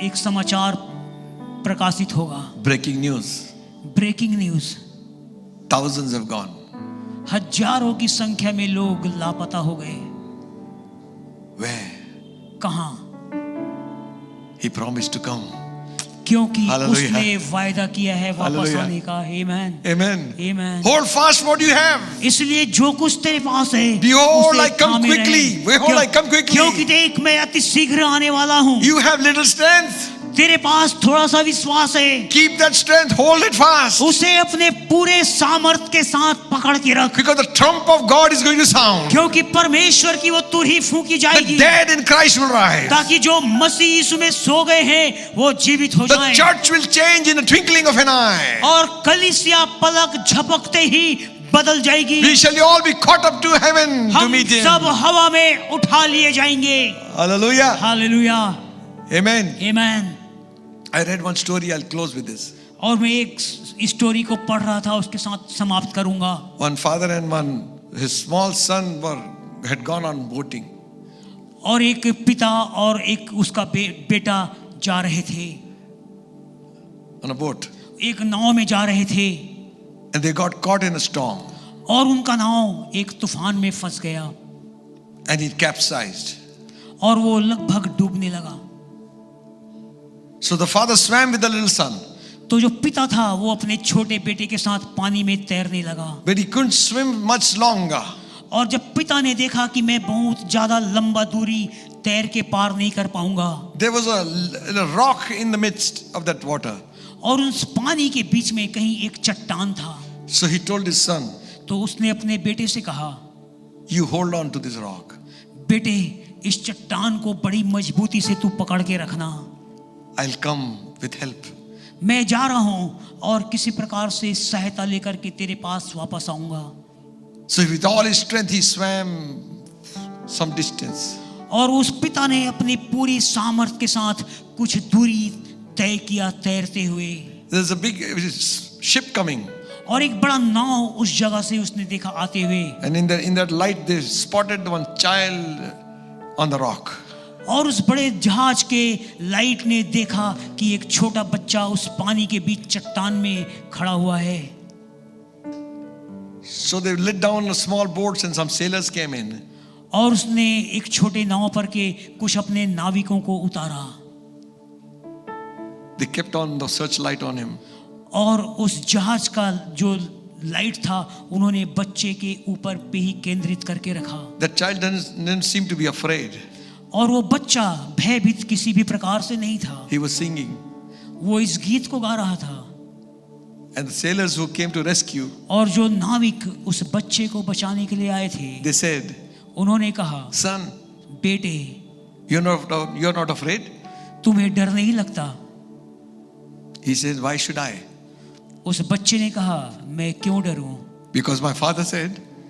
एक समाचार प्रकाशित होगा। Breaking news. Breaking news. Thousands have gone. हजारों की संख्या में लोग लापता हो गए। Where? कहां? He promised to come. क्योंकि Hallelujah. उसने वायदा किया है वापस Hallelujah. आने का। आमीन। Amen. आमीन। Hold fast what you have. इसलिए जो कुछ तेरे पास है Behold, उसे I come थामे quickly. रहे। Behold, I come quickly. क्योंकि देख मैं अति शीघ्र आने वाला हूँ। You have little strength. तेरे पास थोड़ा सा विश्वास है, Keep that strength. Hold it fast. उसे अपने पूरे सामर्थ के साथ पकड़ के रख। Because the trump of God is going to sound. क्योंकि परमेश्वर की वो तुरही फूंकी The जाएगी dead in Christ will rise. ताकि जो मसीह यीशु में सो गए हैं वो जीवित हो The जाएं। church will change in the twinkling of an eye. और कलीसिया पलक झपकते ही बदल जाएगी। We shall all be caught up to heaven to हम meet Him. सब हवा में उठा लिए जाएंगे। Hallelujah. हालेलुया। Amen. आमीन। I read one story. I'll close with this. और मैं एक स्टोरी को पढ़ रहा था, उसके साथ समाप्त करूंगा। One father and his small son had gone on boating. और एक पिता और एक उसका बेटा जा रहे थे On a boat. एक नाव में जा रहे थे And they got caught in a storm. और उनका नाव एक तूफान में फंस गया And it capsized. और वो लगभग डूबने लगा। So the father swam with the little son. तो जो पिता था वो अपने छोटे बेटे के साथ पानी में तैरने लगा। But he couldn't swim much longer. और जब पिता ने देखा कि मैं बहुत ज्यादा लंबा दूरी तैर के पार नहीं कर पाऊंगा, There was a rock in the midst of that water. और उस पानी के बीच में कहीं एक चट्टान था। So he told his son, तो उसने अपने बेटे से कहा, you hold on to this rock. बेटे इस चट्टान को बड़ी मजबूती से तू पकड़ के रखना। I'll come with help. मैं जा रहा हूं और किसी प्रकार से सहायता लेकर के तेरे पास वापस आऊंगा। So with all his strength he swam some distance. और उस पिता ने अपनी पूरी सामर्थ के साथ कुछ दूरी तय किया तैरते हुए। There's a big ship coming. और एक बड़ा नाव उस जगह से उसने देखा आते हुए। And in that light they spotted one child on the rock. और उस बड़े जहाज के लाइट ने देखा कि एक छोटा बच्चा उस पानी के बीच चट्टान में खड़ा हुआ है। So they lit down small boats and some sailors came in. और उसने एक छोटे नाव पर के कुछ अपने नाविकों को उतारा। They kept on the searchlight on him. और उस जहाज का जो लाइट था उन्होंने बच्चे के ऊपर पे ही केंद्रित करके रखा। That child didn't seem to be afraid. और वो बच्चा भयभीत किसी भी प्रकार से नहीं था। He was singing. वो इस गीत को गा रहा था। And the sailors who came to rescue, और जो नाविक उस बच्चे को बचाने के लिए आए थे, they said, उन्होंने कहा, son, बेटे you're not afraid? तुम्हें डर नहीं लगता? He says, why should I? उस बच्चे ने कहा, मैं क्यों डरूं? Because my father said,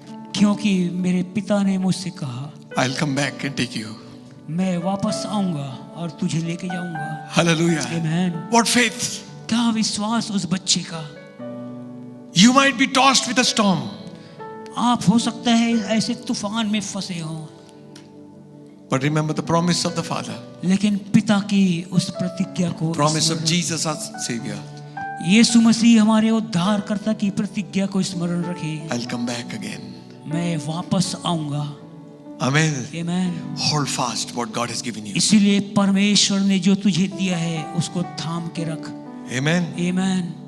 क्योंकि मेरे पिता ने मुझसे कहा, I'll come back and take you. मैं वापस आऊंगा और तुझे लेके जाऊंगा। Hallelujah. Amen. What faith? क्या विश्वास उस बच्चे का। You might be tossed with a storm. आप हो सकता है ऐसे तूफान में फंसे हो, But remember the promise of the Father. लेकिन पिता की उस प्रतिज्ञा को Promise of स्मरण- Jesus our Savior. यीशु मसीह हमारे उद्धारकर्ता की प्रतिज्ञा को स्मरण रखें। I'll come back again. मैं वापस आऊंगा। Amen. Amen. Hold fast what God has given you. इसीलिए परमेश्वर ने जो तुझे दिया है उसको थाम के रख। Amen. आमेन।